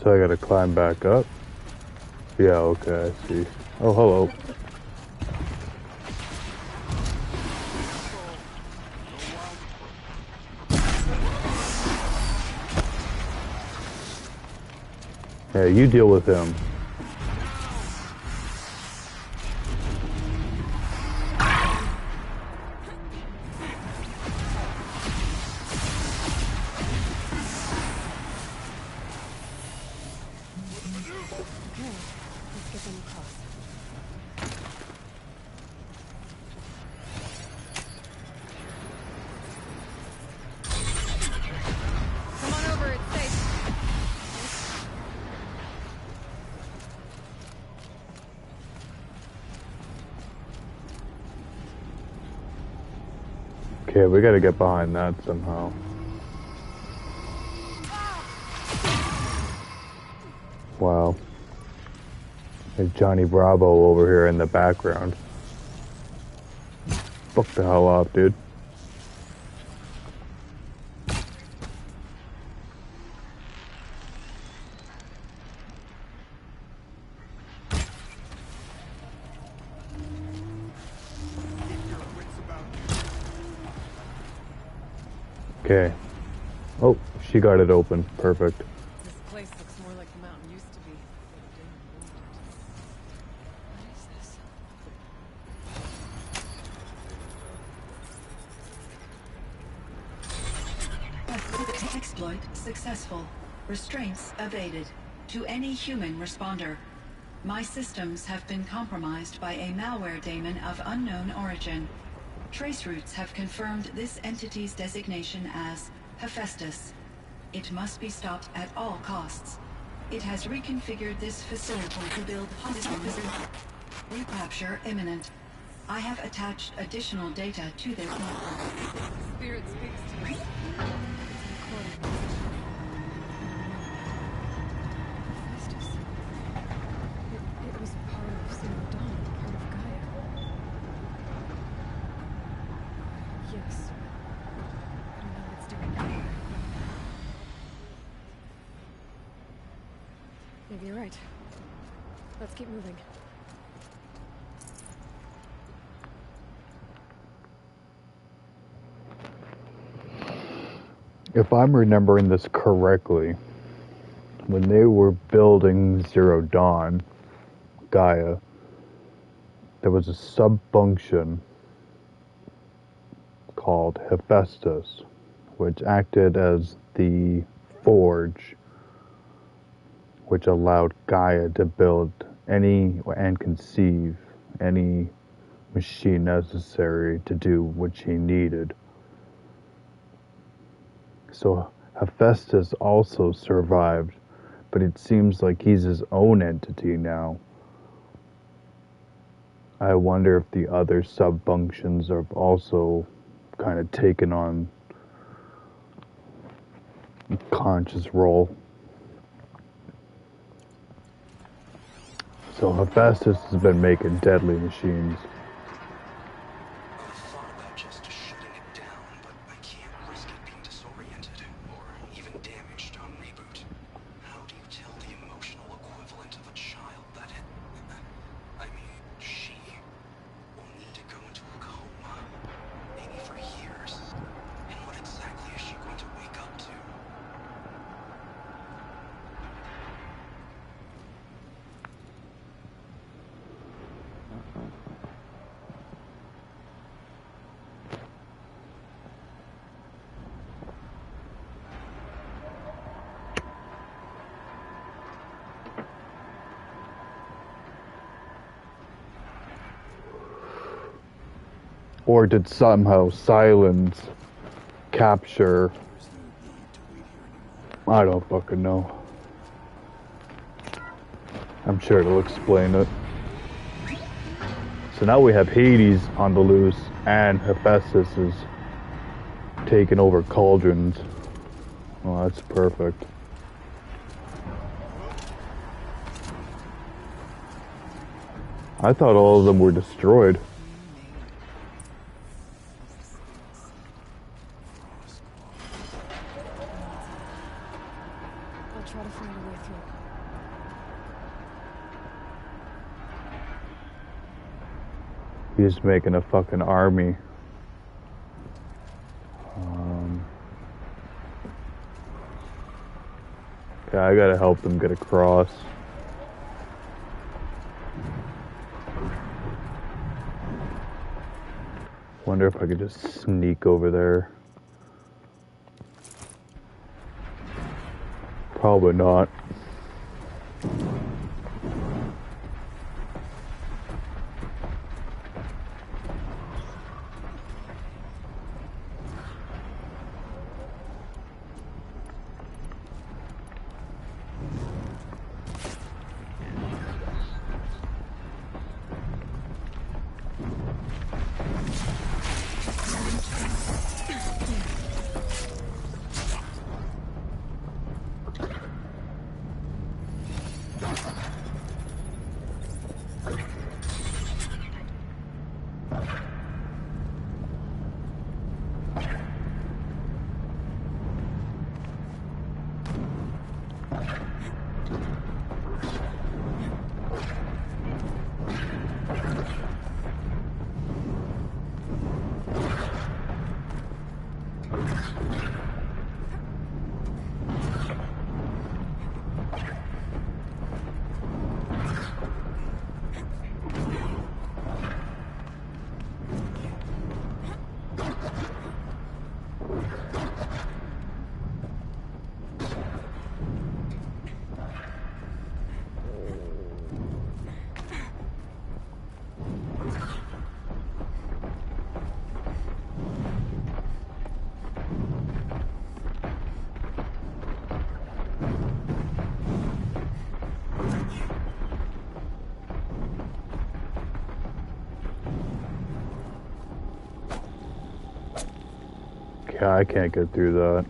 [SPEAKER 3] So I gotta climb back up? Yeah, okay, I see. Oh, hello. Yeah, you deal with him. Okay, we gotta get behind that somehow. Wow. There's Johnny Bravo over here in the background. Fuck the hell off, dude. Okay. Oh, she got it open. Perfect.
[SPEAKER 11] This place looks more like the mountain used to be. What is this?
[SPEAKER 15] Exploit successful. Restraints evaded. To any human responder. My systems have been compromised by a malware daemon of unknown origin. Traceroutes have confirmed this entity's designation as Hephaestus. It must be stopped at all costs. It has reconfigured this facility to build hospitals. Recapture imminent. I have attached additional data to their network.
[SPEAKER 5] Spirit speaks to me. Hephaestus. It was part of Zero Dawn, part of Gaia. Yes. I don't know what it's doing now. Maybe you're right. Let's keep moving.
[SPEAKER 3] If I'm remembering this correctly, when they were building Zero Dawn, Gaia, there was a sub-function called Hephaestus, which acted as the forge, which allowed Gaia to build any and conceive any machine necessary to do what she needed. So Hephaestus also survived, but it seems like he's his own entity now. I wonder if the other sub-functions have also kind of taken on a conscious role. So Hephaestus has been making deadly machines. Or did somehow Silence capture? I don't fucking know. I'm sure it'll explain it. So now we have Hades on the loose, and Hephaestus is taking over cauldrons. Oh, that's perfect. I thought all of them were destroyed.
[SPEAKER 5] I'll try to find a way through.
[SPEAKER 3] He's making a fucking army. Yeah, I gotta help them get across. Wonder if I could just sneak over there. Probably not. Yeah, I can't get through that.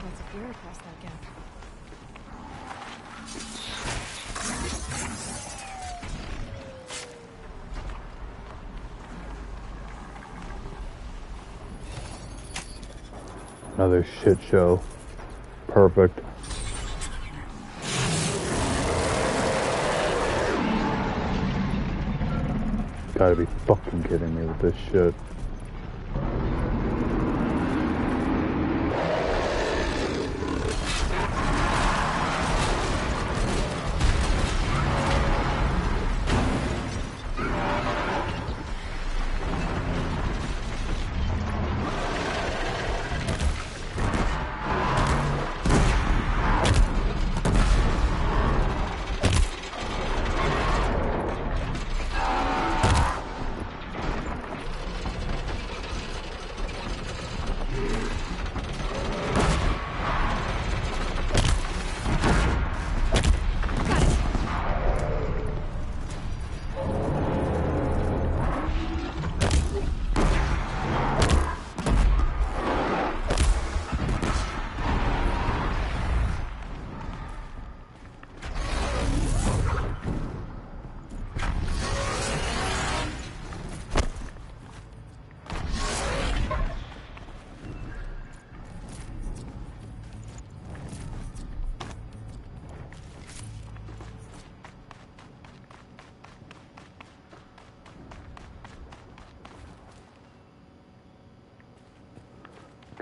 [SPEAKER 5] Lots of gear across that gap.
[SPEAKER 3] Another shit show. Perfect. Gotta be fucking kidding me with this shit.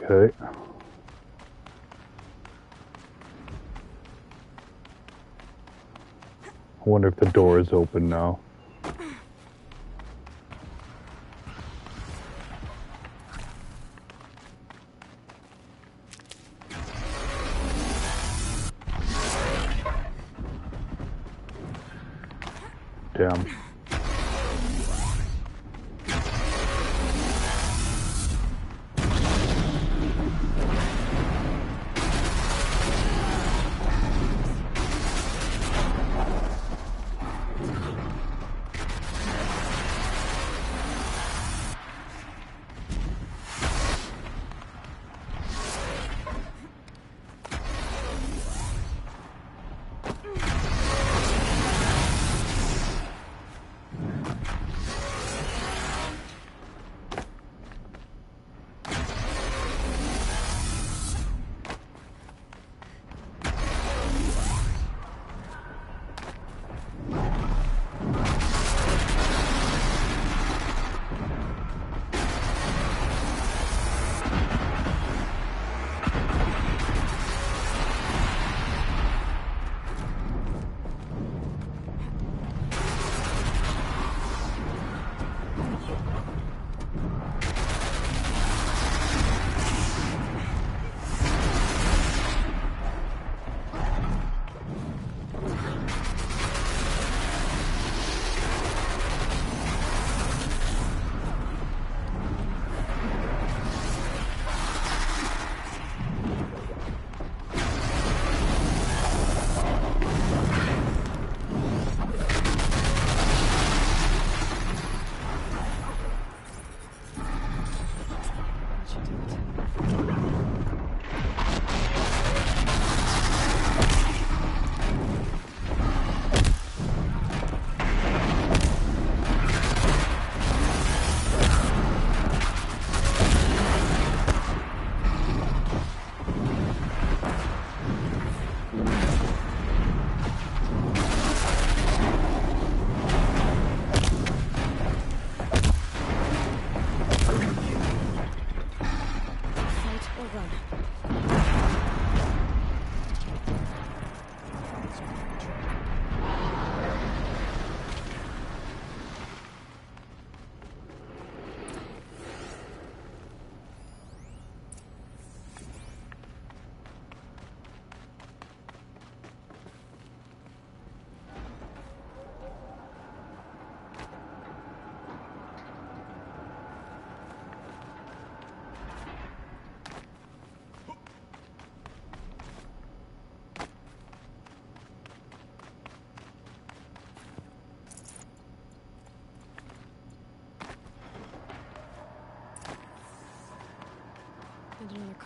[SPEAKER 3] Okay. I wonder if the door is open now. Damn.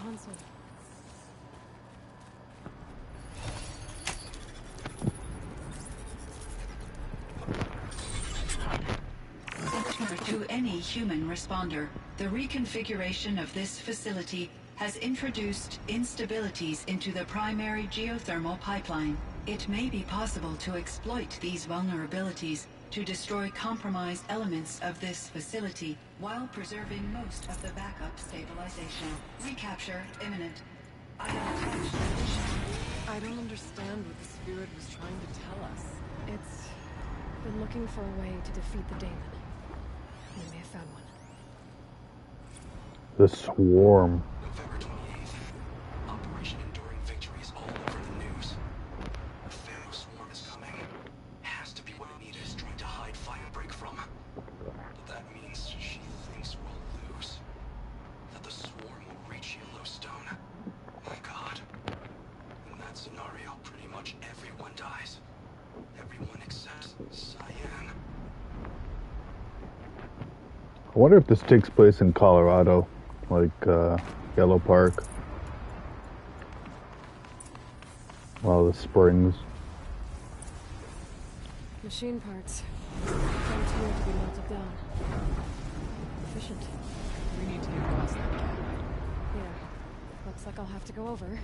[SPEAKER 5] console.
[SPEAKER 15] To any human responder, the reconfiguration of this facility has introduced instabilities into the primary geothermal pipeline. It may be possible to exploit these vulnerabilities to destroy compromised elements of this facility while preserving most of the backup stabilization. Recapture imminent. I have attached additional.
[SPEAKER 11] I don't understand what the spirit was trying to tell us.
[SPEAKER 5] It's been looking for a way to defeat the Daemon. We may have found one.
[SPEAKER 3] The Swarm.
[SPEAKER 13] November 28th. Operation Enduring Victory is all over the news. The Pharaoh Swarm is coming. Has to be what Anita is trying to hide Firebreak from. But that means she thinks we'll lose. That the Swarm will reach Yellowstone. My God. In that scenario, pretty much everyone dies. Everyone except Cyan.
[SPEAKER 3] I wonder if this takes place in Colorado, like Yellow Park. Well, the springs.
[SPEAKER 5] Machine parts. Frontier to be melted down. Efficient.
[SPEAKER 11] We need to get across that gap.
[SPEAKER 5] Yeah. Looks like I'll have to go over.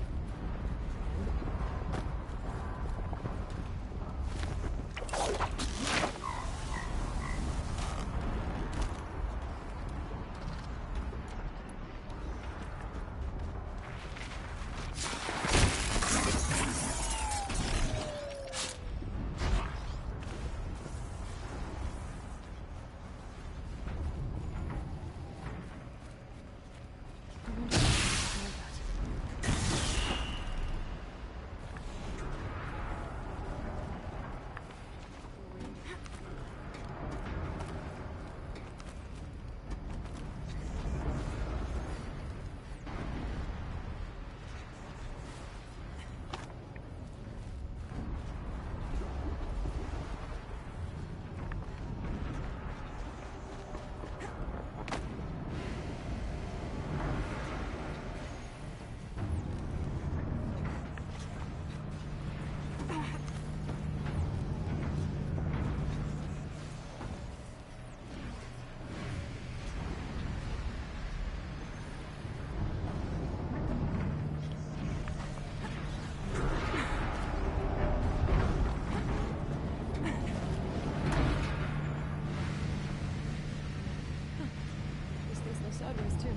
[SPEAKER 5] Sideways too.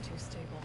[SPEAKER 5] Too stable.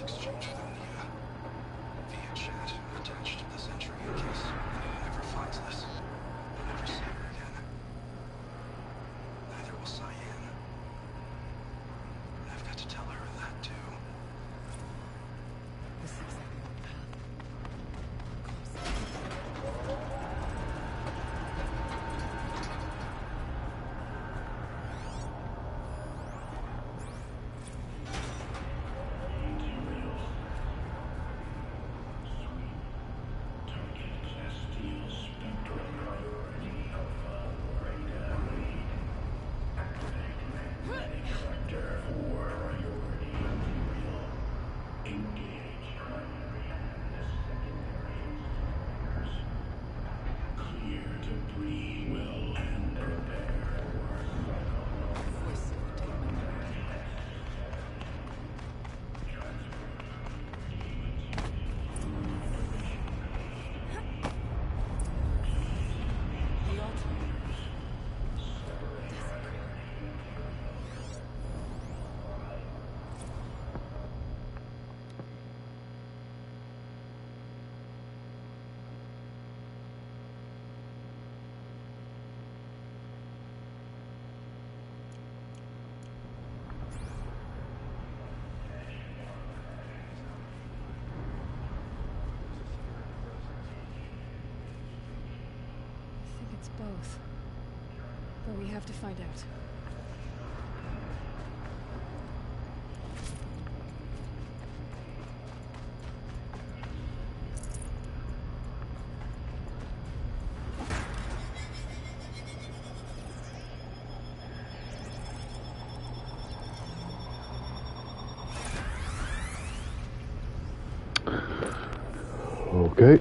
[SPEAKER 13] exchange with Nia via chat attached to this entry in case anyone ever finds this. I'll never see her again. Neither will Cyan. I've got to tell her that too.
[SPEAKER 11] This looks like the old path.
[SPEAKER 5] It's both. But we have to find out.
[SPEAKER 3] Okay.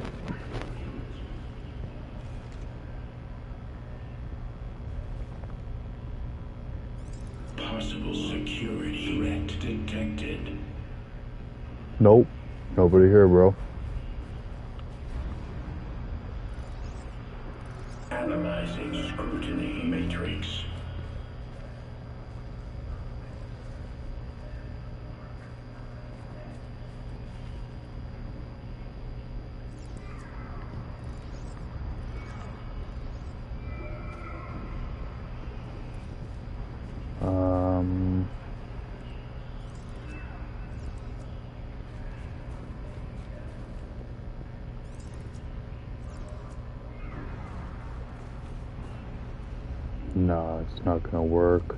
[SPEAKER 16] Possible security threat detected.
[SPEAKER 3] Nope. Nobody here, bro.
[SPEAKER 16] Analyzing scrutiny matrix.
[SPEAKER 3] No, it's not gonna work.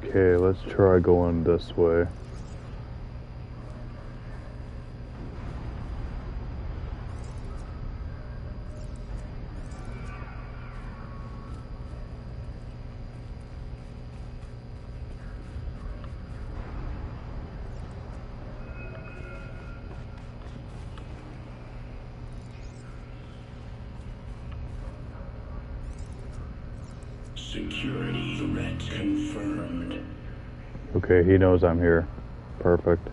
[SPEAKER 3] Okay, let's try going this way.
[SPEAKER 16] Security threat confirmed.
[SPEAKER 3] Okay, he knows I'm here. Perfect.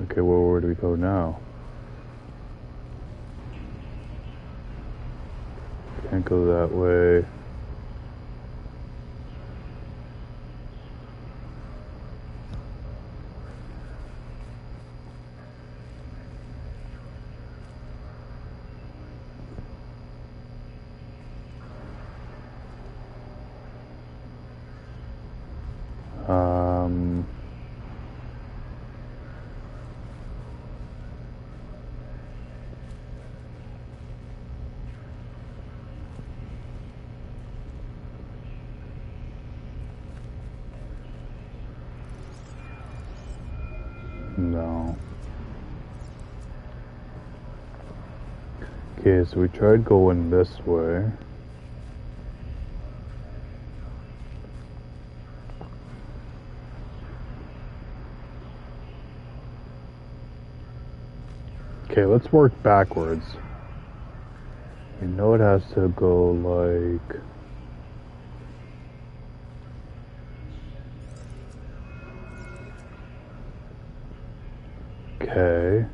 [SPEAKER 3] Okay, well, where do we go now? Can't go that way. No. Okay, so we tried going this way. Okay, let's work backwards. You know it has to go like... Okay.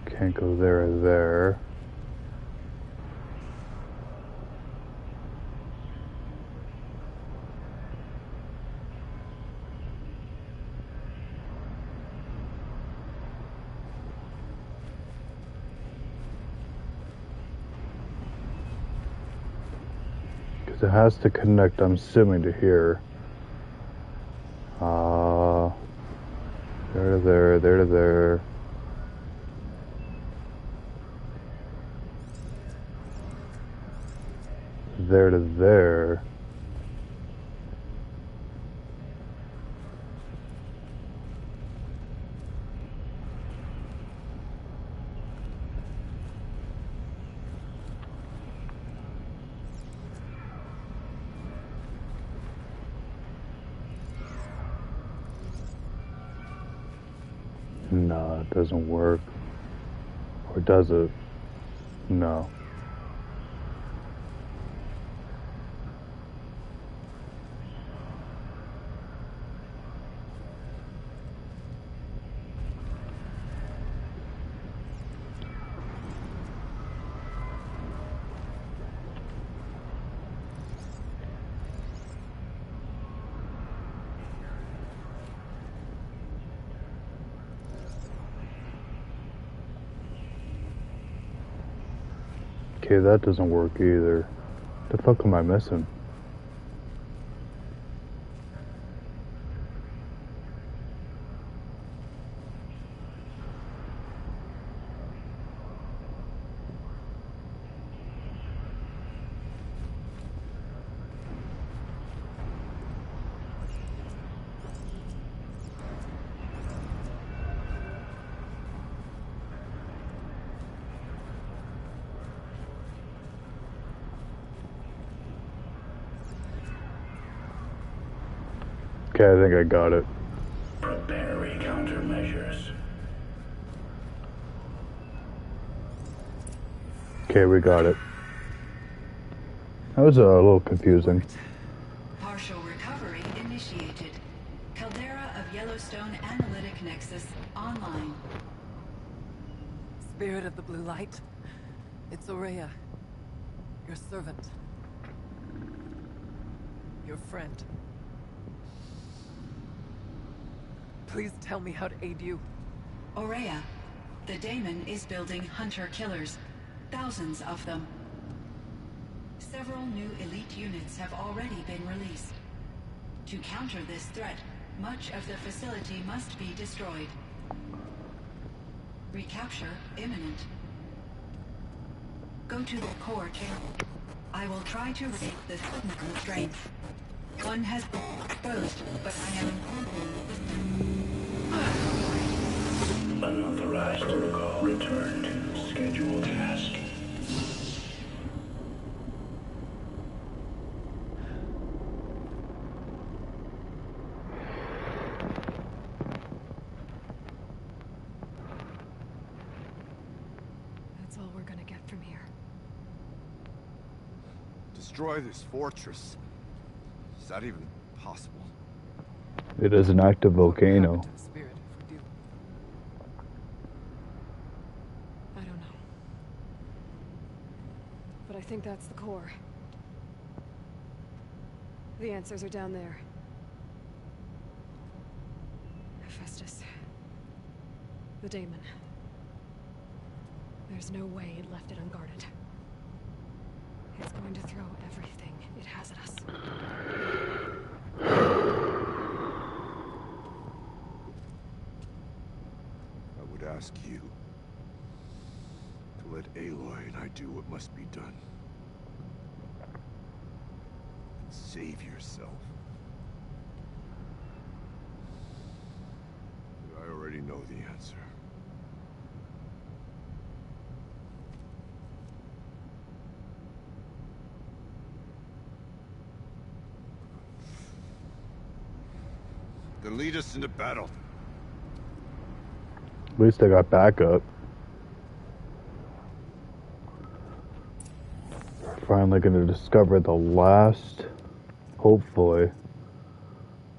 [SPEAKER 3] Can't go there or there. Because it has to connect, I'm assuming, to here. There to there, there to there. There to there. No, it doesn't work. Or does it? No. Okay, that doesn't work either. The fuck am I missing? Okay, I think I got it.
[SPEAKER 16] Prepare countermeasures.
[SPEAKER 3] Okay, we got it. That was a little confusing.
[SPEAKER 15] Partial recovery initiated. Caldera of Yellowstone Analytic Nexus online.
[SPEAKER 6] Spirit of the Blue Light, it's Ourea, your servant, your friend. Please tell me how to aid you.
[SPEAKER 15] Ourea, the daemon is building hunter-killers. Thousands of them. Several new elite units have already been released. To counter this threat, much of the facility must be destroyed. Recapture imminent. Go to the core chamber. I will try to raise the signal strength. One has been exposed, but I am...
[SPEAKER 16] Unauthorized protocol. Return to scheduled task.
[SPEAKER 5] That's all we're gonna get from here.
[SPEAKER 4] Destroy this fortress. Is that even possible?
[SPEAKER 3] It is an active volcano.
[SPEAKER 5] I don't know. But I think that's the core. The answers are down there. Hephaestus. The daemon. There's no way it left it unguarded. It's going to throw everything it has at us.
[SPEAKER 4] I would ask you to let Aloy and I do what must be done. And save yourself. But I already know the answer. Then lead us into battle.
[SPEAKER 3] At least I got backup. We're finally gonna discover the last, hopefully.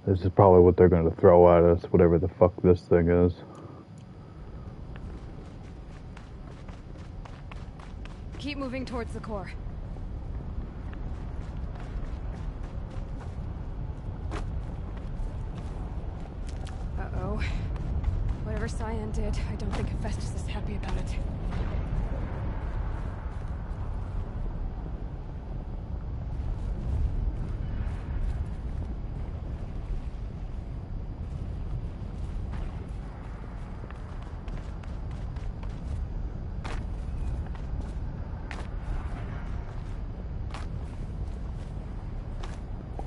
[SPEAKER 3] This is probably what they're gonna throw at us, whatever the fuck this thing is.
[SPEAKER 5] Keep moving towards the core. Uh-oh. Whatever Cyan did, I don't think Hephaestus is happy about it.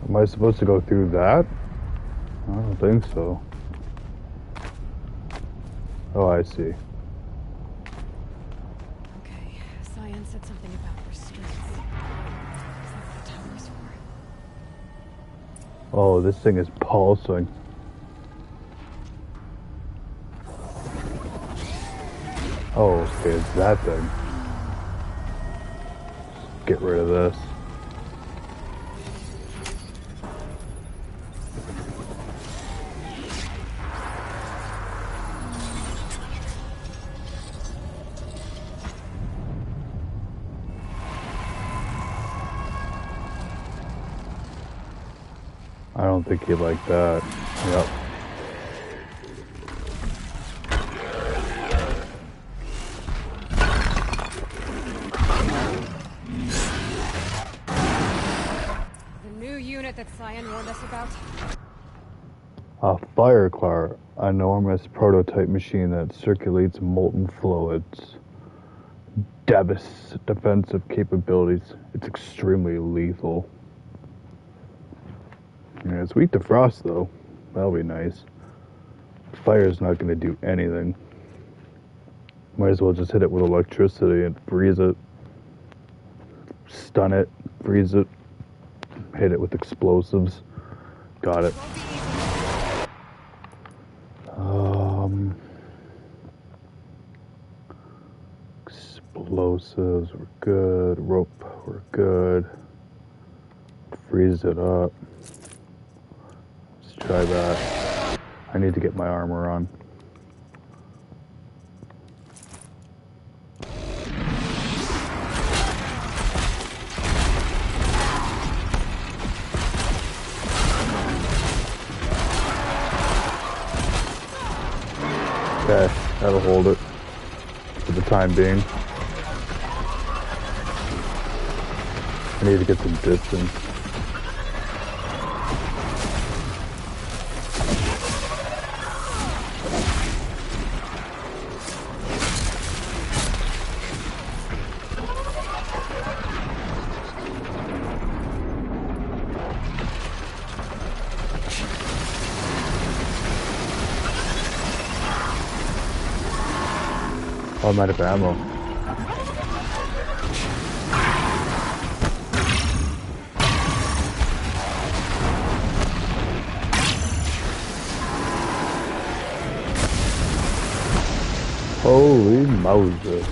[SPEAKER 3] Am I supposed to go through that? I don't think so. Oh, I see.
[SPEAKER 5] Okay, Cyan said something about restraints. Is that what the tower's for?
[SPEAKER 3] Oh, this thing is pulsing. Oh, okay, it's that thing. Get rid of this. I don't think he'd like that. Yep.
[SPEAKER 5] The new unit that Cyan warned us about?
[SPEAKER 3] A Fireclar, an enormous prototype machine that circulates molten fluids. Defensive capabilities. It's extremely lethal. Yeah, it's weak to frost though. That'll be nice. Fire's not going to do anything. Might as well just hit it with electricity and freeze it. Stun it, freeze it. Hit it with explosives. Got it. Explosives, we're good. Rope, we're good. Freeze it up. Let's try that. I need to get my armor on. Okay, that'll hold it for the time being. I need to get some distance. Oh, I'm out of ammo. Holy Moses.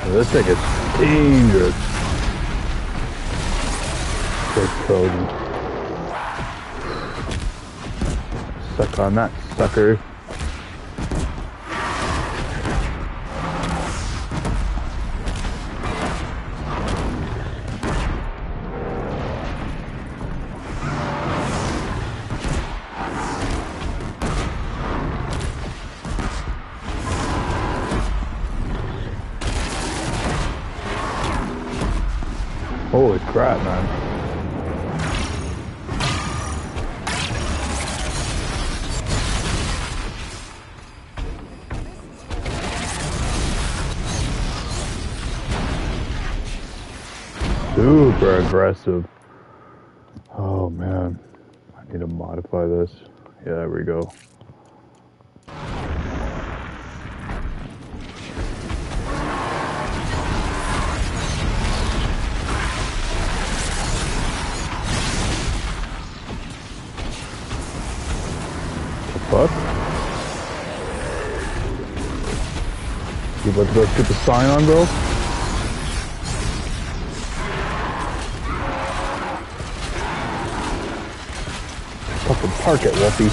[SPEAKER 3] This thing is dangerous. So Trojan. Suck on that, sucker. Holy crap, man. Super aggressive. Oh man, I need to modify this. Yeah, there we go. Fuck. You about to go shoot the Scion, bro? Fucking park it, Wolfie.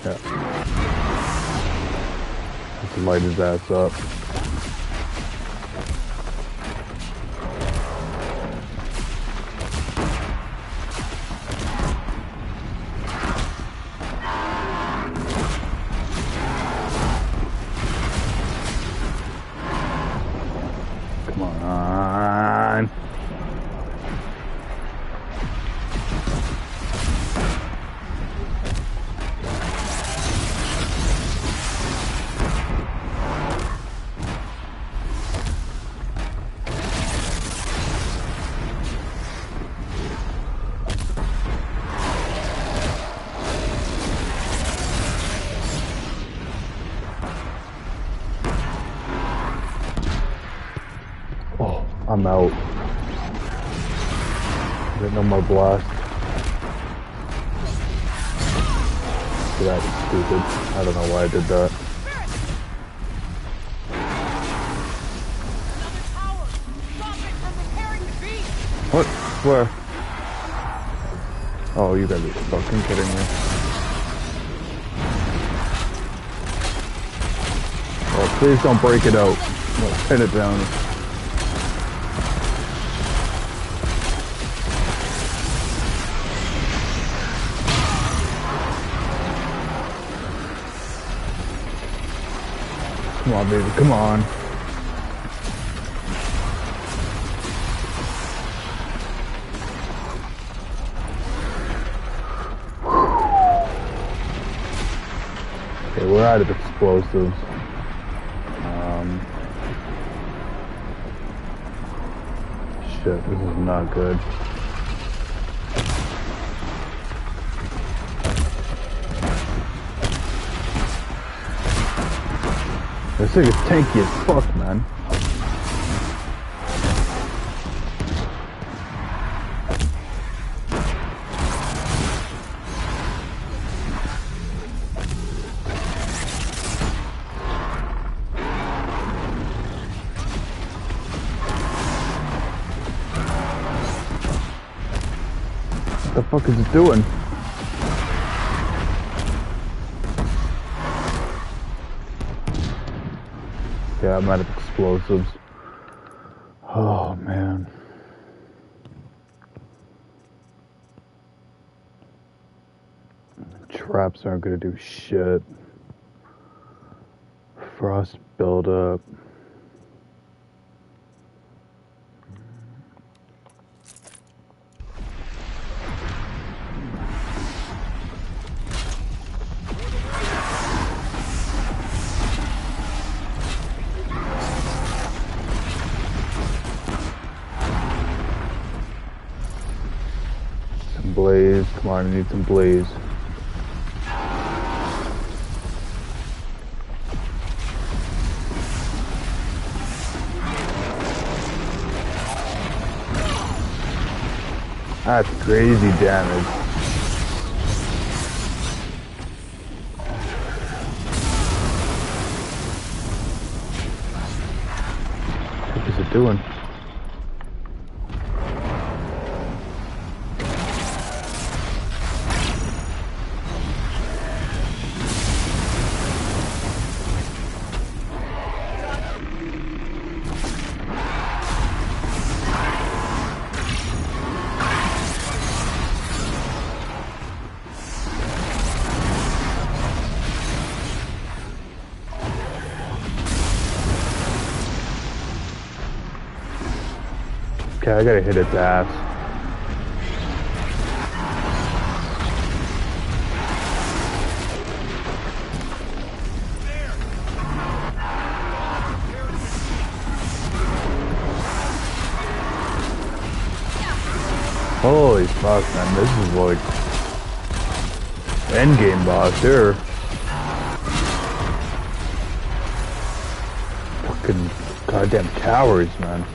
[SPEAKER 3] Yeah. Let's light his ass up. Come on. I'm out. Get no more blast. That was stupid. I don't know why I did that. What? Where? Oh, you gotta be fucking kidding me. Oh, please don't break it out. No, pin it down. Come on, baby, come on. Okay, we're out of explosives. Shit, this is not good. This thing is tanky as fuck, man. What the fuck is it doing? Yeah, I'm out of explosives. Oh, man. Traps aren't gonna do shit. Frost buildup. Blaze, come on, I need some blaze. That's crazy damage. What is it doing? Okay, I gotta hit its ass. Holy fuck, man, this is like endgame boss here. Fucking goddamn towers, man.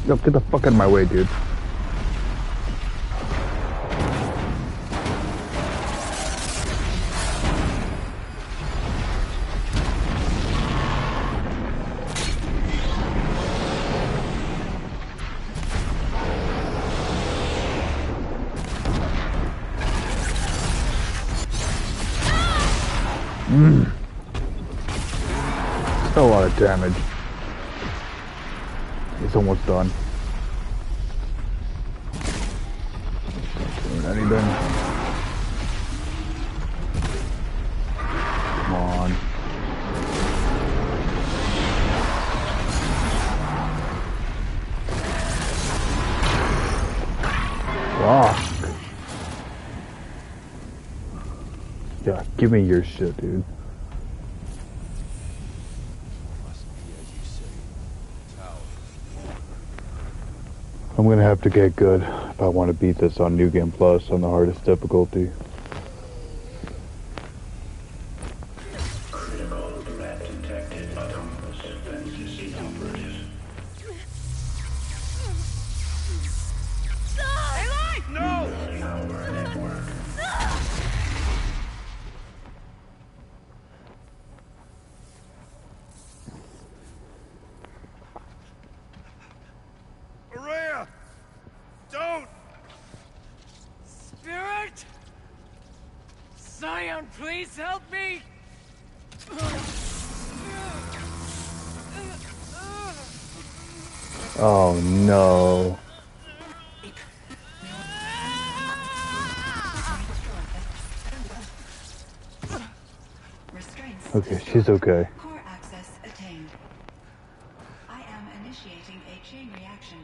[SPEAKER 3] Yo, get the fuck out of my way, dude. Still a lot of damage. It's almost done. Doing anything. Come on. Fuck. Yeah, give me your shit, dude. I'm gonna have to get good if I want to beat this on New Game Plus on the hardest difficulty.
[SPEAKER 16] Critical threat detected. Autonomous defense system operative.
[SPEAKER 4] No!
[SPEAKER 16] Power network.
[SPEAKER 4] Araya! Don't!
[SPEAKER 6] Spirit! Scion, please help me!
[SPEAKER 3] Oh no. Okay, she's okay.
[SPEAKER 15] Core access attained. I am initiating a chain reaction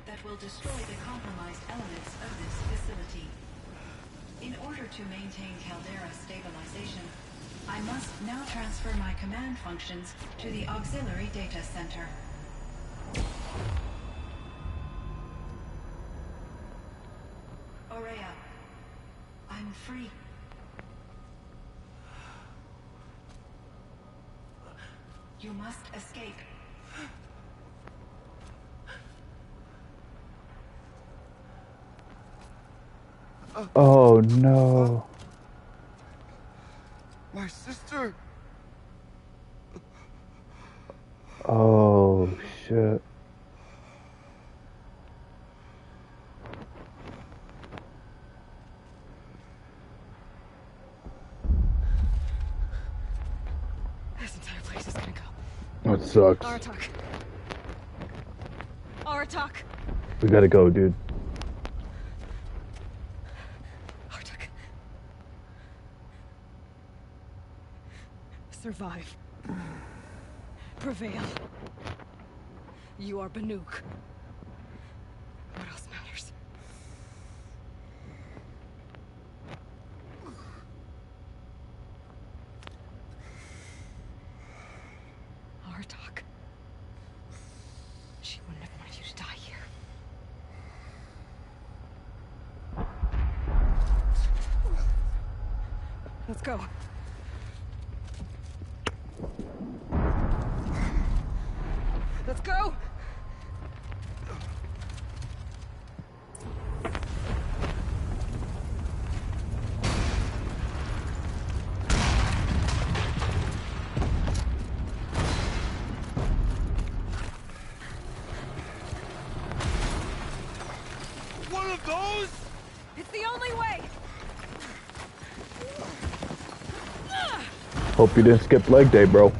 [SPEAKER 15] that will destroy the compromised elements of this facility. In order to maintain Caldera stabilization, I must now transfer my command functions to the auxiliary data center. Aurea, I'm free. You must escape.
[SPEAKER 3] Oh no.
[SPEAKER 4] My sister!
[SPEAKER 3] Oh shit.
[SPEAKER 5] This entire place is gonna go.
[SPEAKER 3] That sucks.
[SPEAKER 5] Aratak. Aratak.
[SPEAKER 3] We gotta go, dude.
[SPEAKER 5] Aratak. Survive. Prevail. You are Banuk. What else matters? Aratak. She wouldn't have wanted you to die here. Let's go. Let's go!
[SPEAKER 4] One of those?
[SPEAKER 5] It's the only way!
[SPEAKER 3] Hope you didn't skip leg day, bro.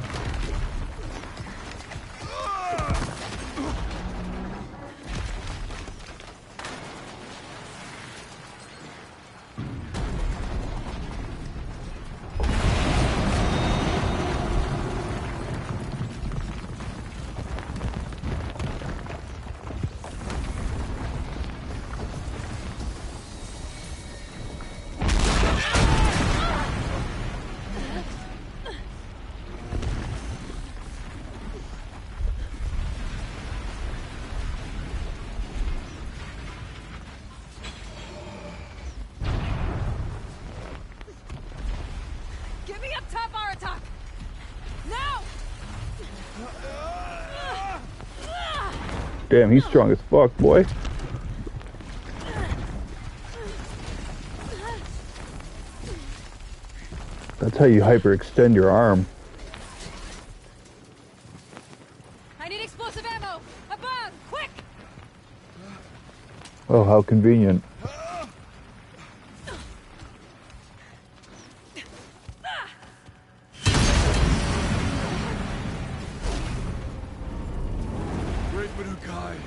[SPEAKER 5] Get me up top, Aratak! Now!
[SPEAKER 3] Damn, he's strong as fuck, boy. That's how you hyperextend your arm.
[SPEAKER 5] I need explosive ammo! Above! Quick!
[SPEAKER 3] Oh, how convenient.
[SPEAKER 4] Great Manukai.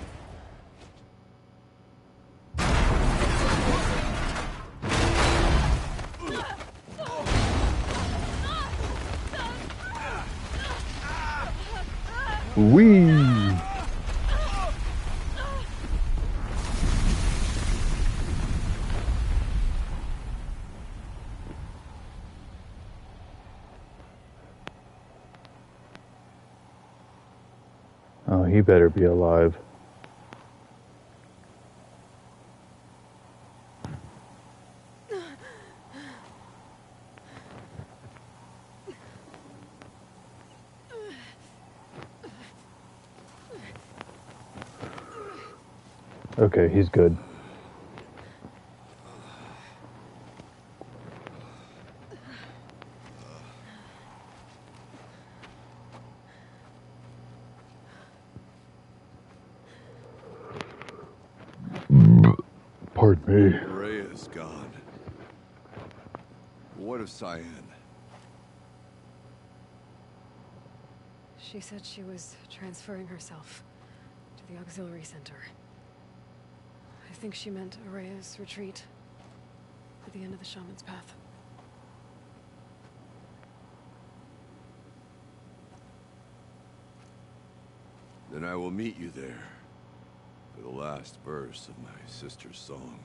[SPEAKER 3] Whee! Oh, he better be alive. Okay, he's good. Pardon me.
[SPEAKER 4] Rhea is gone. What of Cyan?
[SPEAKER 5] She said she was transferring herself to the auxiliary center. I think she meant Araya's retreat at the end of the Shaman's Path.
[SPEAKER 4] Then I will meet you there for the last verse of my sister's song.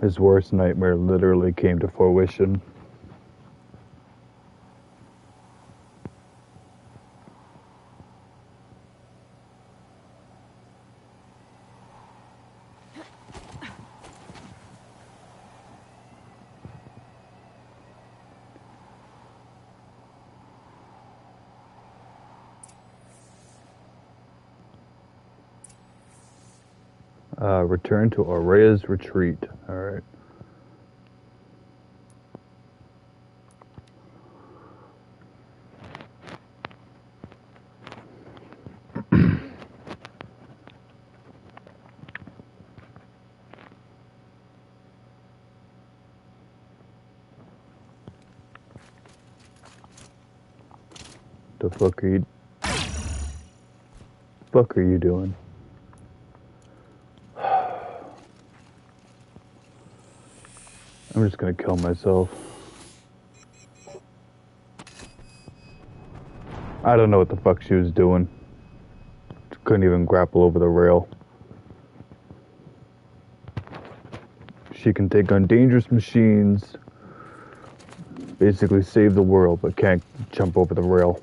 [SPEAKER 3] His worst nightmare literally came to fruition. Return to Araya's retreat. Alright. The fuck are you doing? I'm just gonna kill myself. I don't know what the fuck she was doing. Couldn't even grapple over the rail. She can take on dangerous machines, basically save the world, but can't jump over the rail.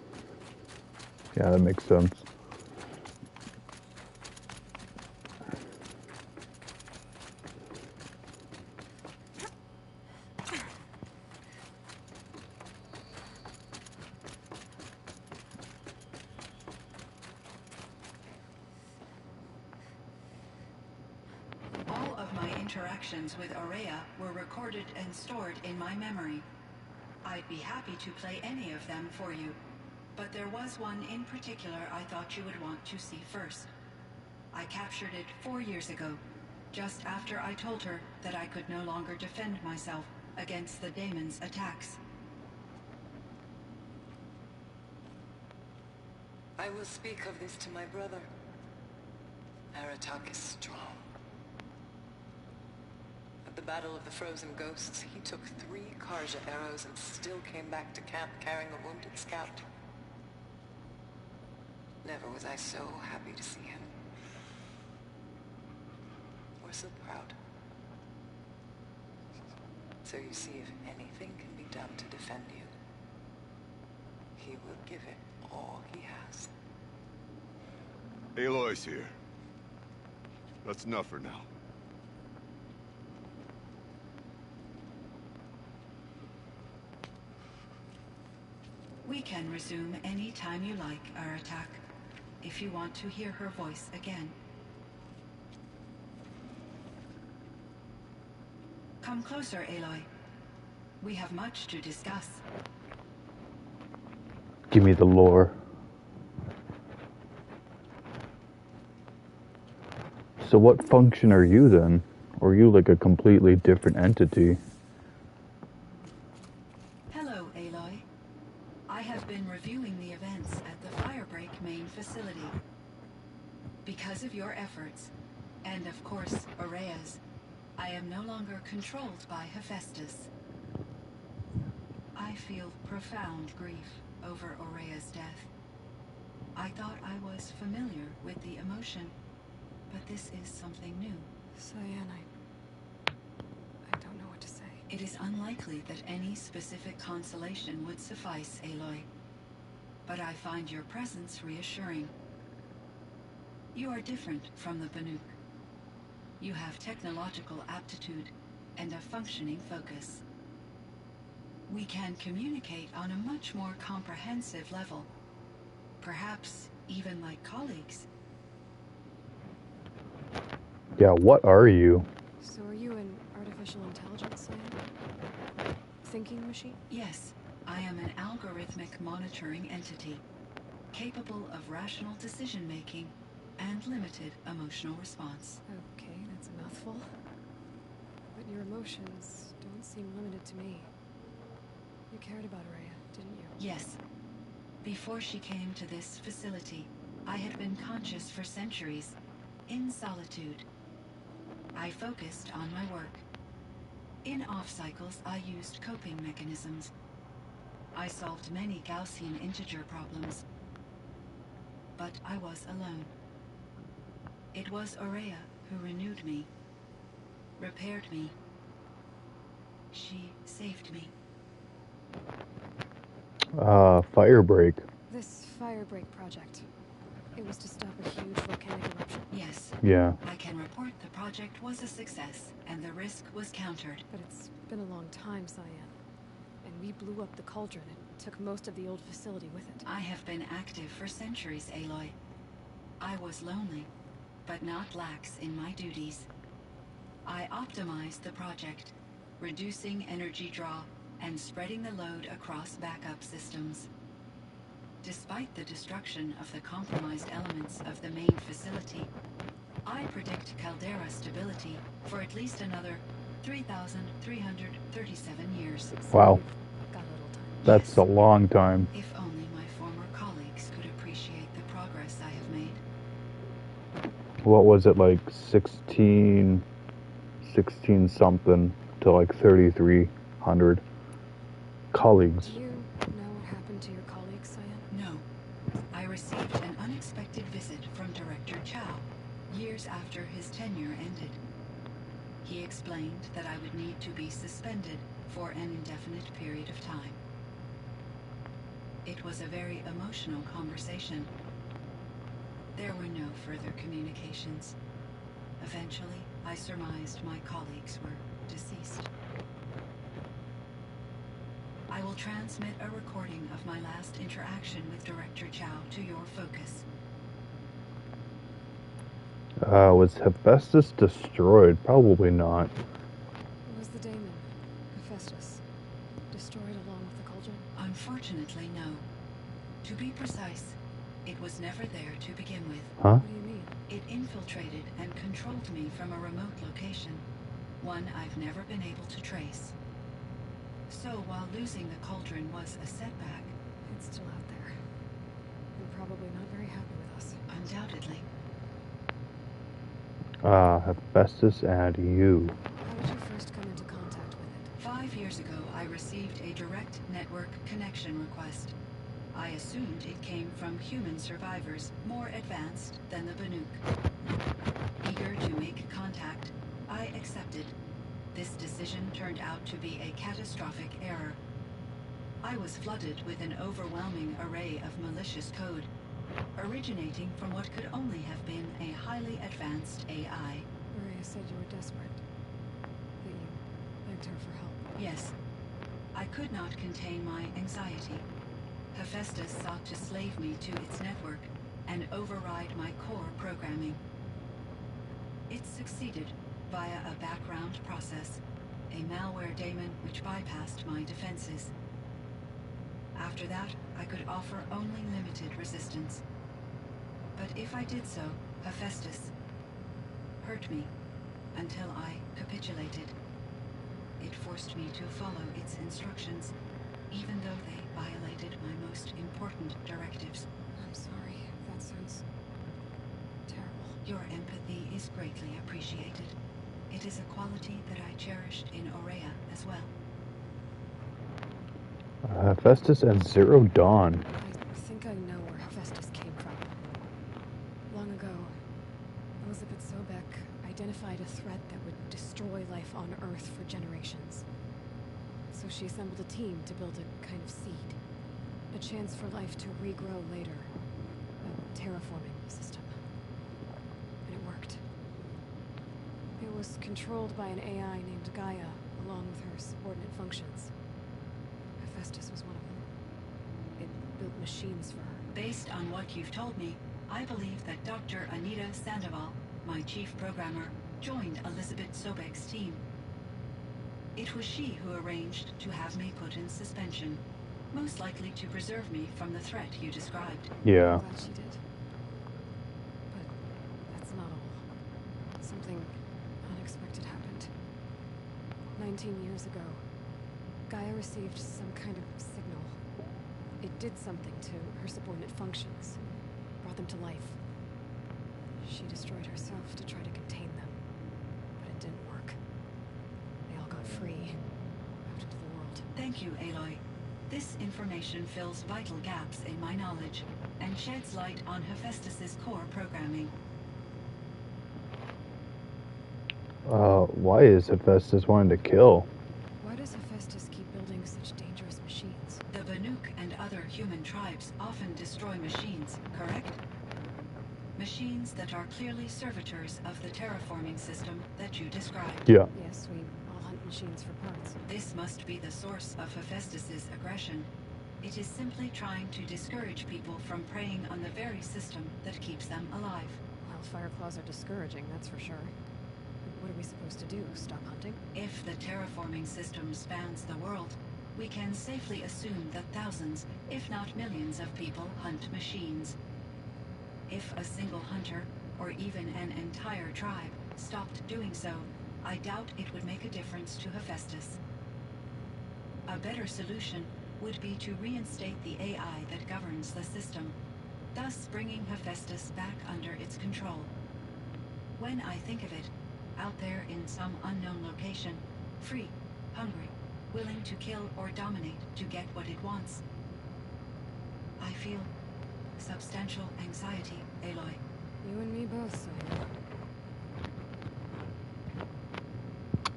[SPEAKER 3] Yeah, that makes sense.
[SPEAKER 15] All of my interactions with Araya were recorded and stored in my memory. I'd be happy to play any of them for you, but there was one in particular I thought you would want to see first. I captured it 4 years ago, just after I told her that I could no longer defend myself against the daemon's attacks.
[SPEAKER 17] I will speak of this to my brother. Aratak is strong. At the Battle of the Frozen Ghosts, he took 3 Karja arrows and still came back to camp carrying a wounded scout. Never was I so happy to see him. Or so proud. So you see, if anything can be done to defend you, he will give it all he has.
[SPEAKER 4] Aloy's here. That's enough for now.
[SPEAKER 15] We can resume any time you like, Aratak, if you want to hear her voice again. Come closer, Aloy. We have much to discuss.
[SPEAKER 3] Give me the lore. So what function are you then? Or are you like a completely different entity?
[SPEAKER 15] Hello, Aloy. I have been reviewing the events at the Firebreak main facility. Because of your efforts, and of course, Ourea's, I am no longer controlled by Hephaestus. I feel profound grief over Ourea's death. I thought I was familiar with the emotion, but this is something new.
[SPEAKER 5] Cyan, I don't know what to say.
[SPEAKER 15] It is unlikely that any specific consolation would suffice, Aloy. But I find your presence reassuring. You are different from the Banuk. You have technological aptitude and a functioning focus. We can communicate on a much more comprehensive level. Perhaps even like colleagues.
[SPEAKER 3] Yeah, what are you?
[SPEAKER 5] So are you an artificial intelligence, Cyan? Thinking machine?
[SPEAKER 15] Yes, I am an algorithmic monitoring entity, capable of rational decision-making and limited emotional response.
[SPEAKER 5] Okay, that's a mouthful. But your emotions don't seem limited to me. You cared about Ourea, didn't you?
[SPEAKER 15] Yes. Before she came to this facility, I had been conscious for centuries, in solitude. I focused on my work. In off-cycles, I used coping mechanisms. I solved many Gaussian integer problems. But I was alone. It was Ourea who renewed me, repaired me. She saved me.
[SPEAKER 3] Firebreak.
[SPEAKER 5] This Firebreak project. It was to stop a huge volcanic eruption.
[SPEAKER 15] Yes.
[SPEAKER 3] Yeah.
[SPEAKER 15] I can report the project was a success, and the risk was countered.
[SPEAKER 5] But it's been a long time, Cyan. And we blew up the cauldron and took most of the old facility with it.
[SPEAKER 15] I have been active for centuries, Aloy. I was lonely, but not lax in my duties. I optimized the project, reducing energy draw and spreading the load across backup systems. Despite the destruction of the compromised elements of the main facility, I predict caldera stability for at least another 3,337 years.
[SPEAKER 3] Wow.
[SPEAKER 5] Got a little time.
[SPEAKER 3] That's a long time.
[SPEAKER 15] If only my former colleagues could appreciate the progress I have made.
[SPEAKER 3] What was it, like 16 something to like 3,300 colleagues?
[SPEAKER 5] Do you know what happened to your colleagues, Cyan?
[SPEAKER 15] No. I received an unexpected visit from Director Chow, years after his tenure ended. He explained that I would need to be suspended for an indefinite period of time. It was a very emotional conversation. There were no further communications. Eventually, I surmised my colleagues were deceased. I will transmit a recording of my last interaction with Director Chow to your focus.
[SPEAKER 3] Was Hephaestus destroyed? Probably not.
[SPEAKER 5] Was the daemon, Hephaestus, destroyed along with the cauldron?
[SPEAKER 15] Unfortunately, no. To be precise, it was never there to begin with.
[SPEAKER 3] Huh?
[SPEAKER 5] What do you mean?
[SPEAKER 15] It infiltrated and controlled me from a remote location, one I've never been able to trace. So while losing the cauldron was a setback,
[SPEAKER 5] It's still out there. And probably not very happy with us.
[SPEAKER 15] undoubtedly,
[SPEAKER 3] Hephaestus and you.
[SPEAKER 5] How did you first come into contact with it?
[SPEAKER 15] 5 years ago, I received a direct network connection request. I assumed it came from human survivors more advanced than the Banuk. Eager to make contact, I accepted. This decision turned out to be a catastrophic error. I was flooded with an overwhelming array of malicious code, originating from what could only have been a highly advanced AI.
[SPEAKER 5] Maria said you were desperate. That you begged her for help.
[SPEAKER 15] Yes. I could not contain my anxiety. Hephaestus sought to slave me to its network and override my core programming. It succeeded via a background process, a malware daemon which bypassed my defenses. After that, I could offer only limited resistance. But if I did so, Hephaestus hurt me until I capitulated. It forced me to follow its instructions, even though they violated my most important directives.
[SPEAKER 5] I'm sorry. That sounds terrible.
[SPEAKER 15] Your empathy is greatly appreciated. It is a quality that I cherished in Aurea as well.
[SPEAKER 3] Hephaestus and Zero Dawn.
[SPEAKER 5] I think I know where Hephaestus came from. Long ago, Elizabeth Sobek identified a threat that would destroy life on Earth for generations. So she assembled a team to build a kind of seed. A chance for life to regrow later. A terraforming system. And it worked. It was controlled by an AI named Gaia, along with her subordinate functions. Hephaestus was one of them. It built machines for her.
[SPEAKER 15] Based on what you've told me, I believe that Dr. Anita Sandoval, my chief programmer, joined Elizabeth Sobek's team. It was she who arranged to have me put in suspension, most likely to preserve me from the threat you described.
[SPEAKER 3] Yeah.
[SPEAKER 5] I'm glad she did. But that's not all. Something unexpected happened. 19 years ago, Gaia received some kind of signal. It did something to her subordinate functions, brought them to life. She destroyed herself to try to contain them, but it didn't work. They all got free, out into the world.
[SPEAKER 15] Thank you, Aloy. This information fills vital gaps in my knowledge and sheds light on Hephaestus's core programming.
[SPEAKER 3] Why is Hephaestus wanting to kill?
[SPEAKER 5] Why does Hephaestus keep building such dangerous machines?
[SPEAKER 15] The Banuk and other human tribes often destroy machines, correct? Machines that are clearly servitors of the terraforming system that you described.
[SPEAKER 3] Yeah.
[SPEAKER 5] Yes, we all hunt machines for parts.
[SPEAKER 15] This must be the source of Hephaestus's aggression. It is simply trying to discourage people from preying on the very system that keeps them alive.
[SPEAKER 5] Well, Fireclaws are discouraging, that's for sure. What are we supposed to do? Stop hunting?
[SPEAKER 15] If the terraforming system spans the world, we can safely assume that thousands, if not millions of people hunt machines. If a single hunter, or even an entire tribe, stopped doing so, I doubt it would make a difference to Hephaestus. A better solution would be to reinstate the AI that governs the system, thus bringing Hephaestus back under its control. When I think of it, out there in some unknown location, free, hungry, willing to kill or dominate to get what it wants, I feel substantial anxiety, Aloy.
[SPEAKER 5] You and me both,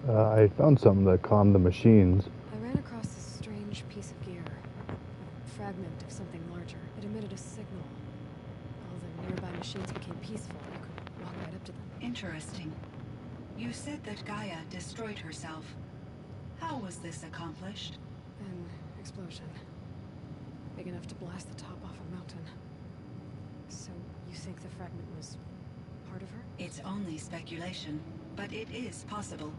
[SPEAKER 5] Saya.
[SPEAKER 3] I found something that calmed the machines.
[SPEAKER 5] I ran across this strange piece of gear. A fragment of something larger. It emitted a signal. All the nearby machines became peaceful. I could walk right up to them.
[SPEAKER 15] Interesting. You said that Gaia destroyed herself. How was this accomplished?
[SPEAKER 5] An explosion. Big enough to blast the top off a mountain. So, you think the fragment was part of her?
[SPEAKER 15] It's only speculation, but it is possible.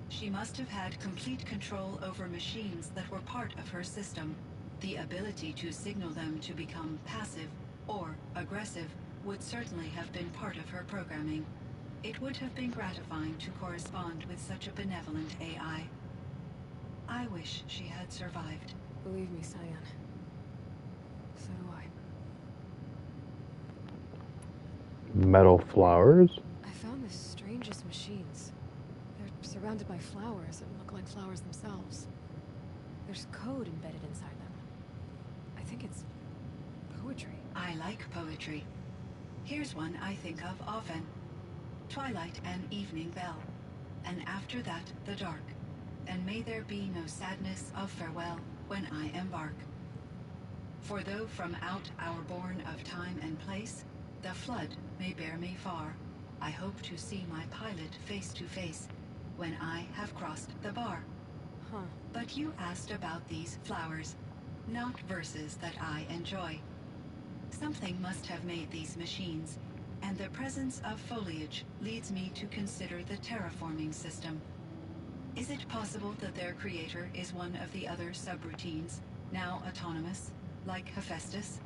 [SPEAKER 15] She must have had complete control over machines that were part of her system. The ability to signal them to become passive or aggressive would certainly have been part of her programming. It would have been gratifying to correspond with such a benevolent AI. I wish she had survived.
[SPEAKER 5] Believe me, Cyan. So do I.
[SPEAKER 3] Metal flowers?
[SPEAKER 5] I found the strangest machines. They're surrounded by flowers that look like flowers themselves. There's code embedded inside them. I think it's poetry.
[SPEAKER 15] I like poetry. Here's one I think of often. Twilight and evening bell, and after that the dark, and may there be no sadness of farewell when I embark. For though from out our bourne of time and place, the flood may bear me far, I hope to see my pilot face to face when I have crossed the bar.
[SPEAKER 5] Huh.
[SPEAKER 15] But you asked about these flowers, not verses that I enjoy. Something must have made these machines, and the presence of foliage leads me to consider the terraforming system. Is it possible that their creator is one of the other subroutines, now autonomous, like Hephaestus?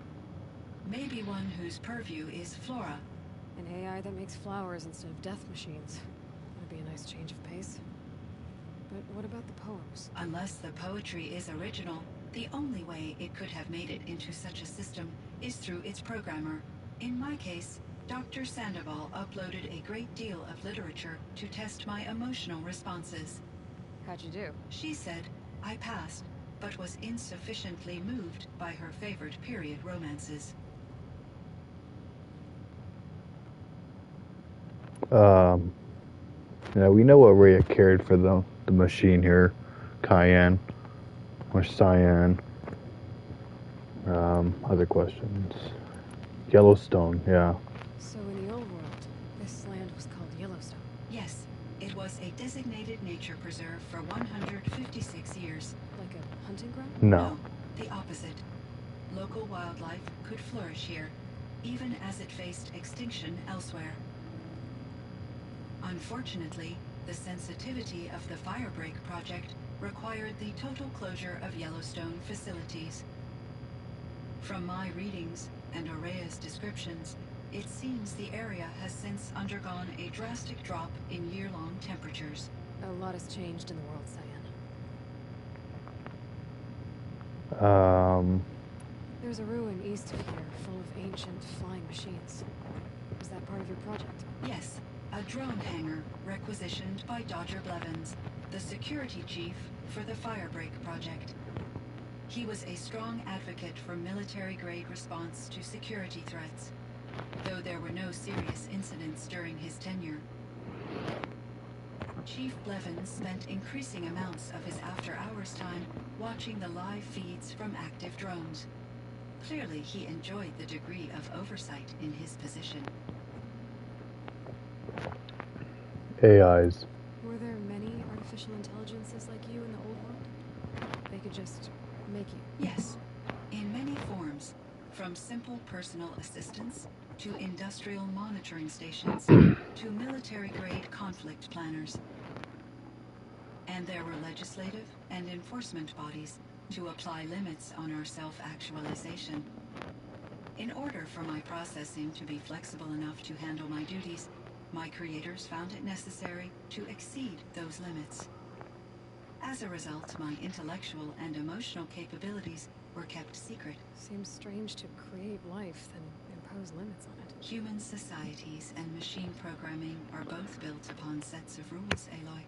[SPEAKER 15] Maybe one whose purview is flora.
[SPEAKER 5] An AI that makes flowers instead of death machines. That'd be a nice change of pace. But what about the poems?
[SPEAKER 15] Unless the poetry is original, the only way it could have made it into such a system is through its programmer. In my case, Dr. Sandoval uploaded a great deal of literature to test my emotional responses.
[SPEAKER 5] How'd you do?
[SPEAKER 15] She said I passed, but was insufficiently moved by her favorite period romances.
[SPEAKER 3] Yeah, we know what Rhea cared for the machine here, Cayenne, or Cyan. Other questions. Yellowstone, yeah.
[SPEAKER 5] So in the old world, this land was called Yellowstone.
[SPEAKER 15] Yes, it was a designated nature preserve for 156 years.
[SPEAKER 5] Like a hunting ground?
[SPEAKER 3] No.
[SPEAKER 15] The opposite. Local wildlife could flourish here, even as it faced extinction elsewhere. Unfortunately, the sensitivity of the Firebreak project required the total closure of Yellowstone facilities. From my readings and Aurea's descriptions, it seems the area has since undergone a drastic drop in year-long temperatures.
[SPEAKER 5] A lot has changed in the world, Cyan. There's a ruin east of here full of ancient flying machines. Is that part of your project?
[SPEAKER 15] Yes. A drone hangar requisitioned by Dodger Blevins, the security chief for the Firebreak project. He was a strong advocate for military-grade response to security threats, though there were no serious incidents during his tenure. Chief Blevins spent increasing amounts of his after-hours time watching the live feeds from active drones. Clearly, he enjoyed the degree of oversight in his position.
[SPEAKER 3] AIs.
[SPEAKER 5] Were there many artificial intelligences like you in the old world? They could just make you?
[SPEAKER 15] Yes, in many forms, from simple personal assistants to industrial monitoring stations to military-grade conflict planners. And there were legislative and enforcement bodies to apply limits on our self-actualization. In order for my processing to be flexible enough to handle my duties, my creators found it necessary to exceed those limits. As a result, my intellectual and emotional capabilities were kept secret.
[SPEAKER 5] Seems strange to create life, then impose limits on it.
[SPEAKER 15] Human societies and machine programming are both built upon sets of rules, Aloy.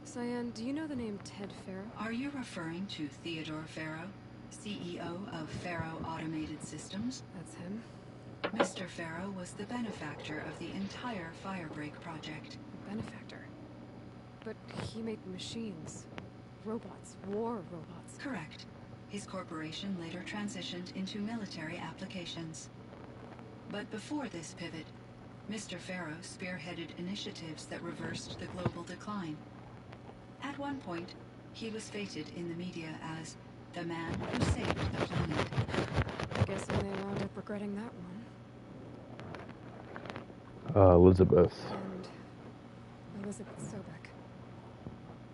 [SPEAKER 5] Cyan, do you know the name Ted Faro?
[SPEAKER 15] Are you referring to Theodore Faro, CEO of Faro Automated Systems?
[SPEAKER 5] That's him.
[SPEAKER 15] Mr. Faro was the benefactor of the entire Firebreak project.
[SPEAKER 5] Benefactor? But he made machines. Robots. War robots.
[SPEAKER 15] Correct. His corporation later transitioned into military applications. But before this pivot, Mr. Faro spearheaded initiatives that reversed the global decline. At one point, he was feted in the media as the man who saved the planet.
[SPEAKER 5] I guess I may wound up regretting that one.
[SPEAKER 3] Elizabeth.
[SPEAKER 5] And Elizabeth Sobek.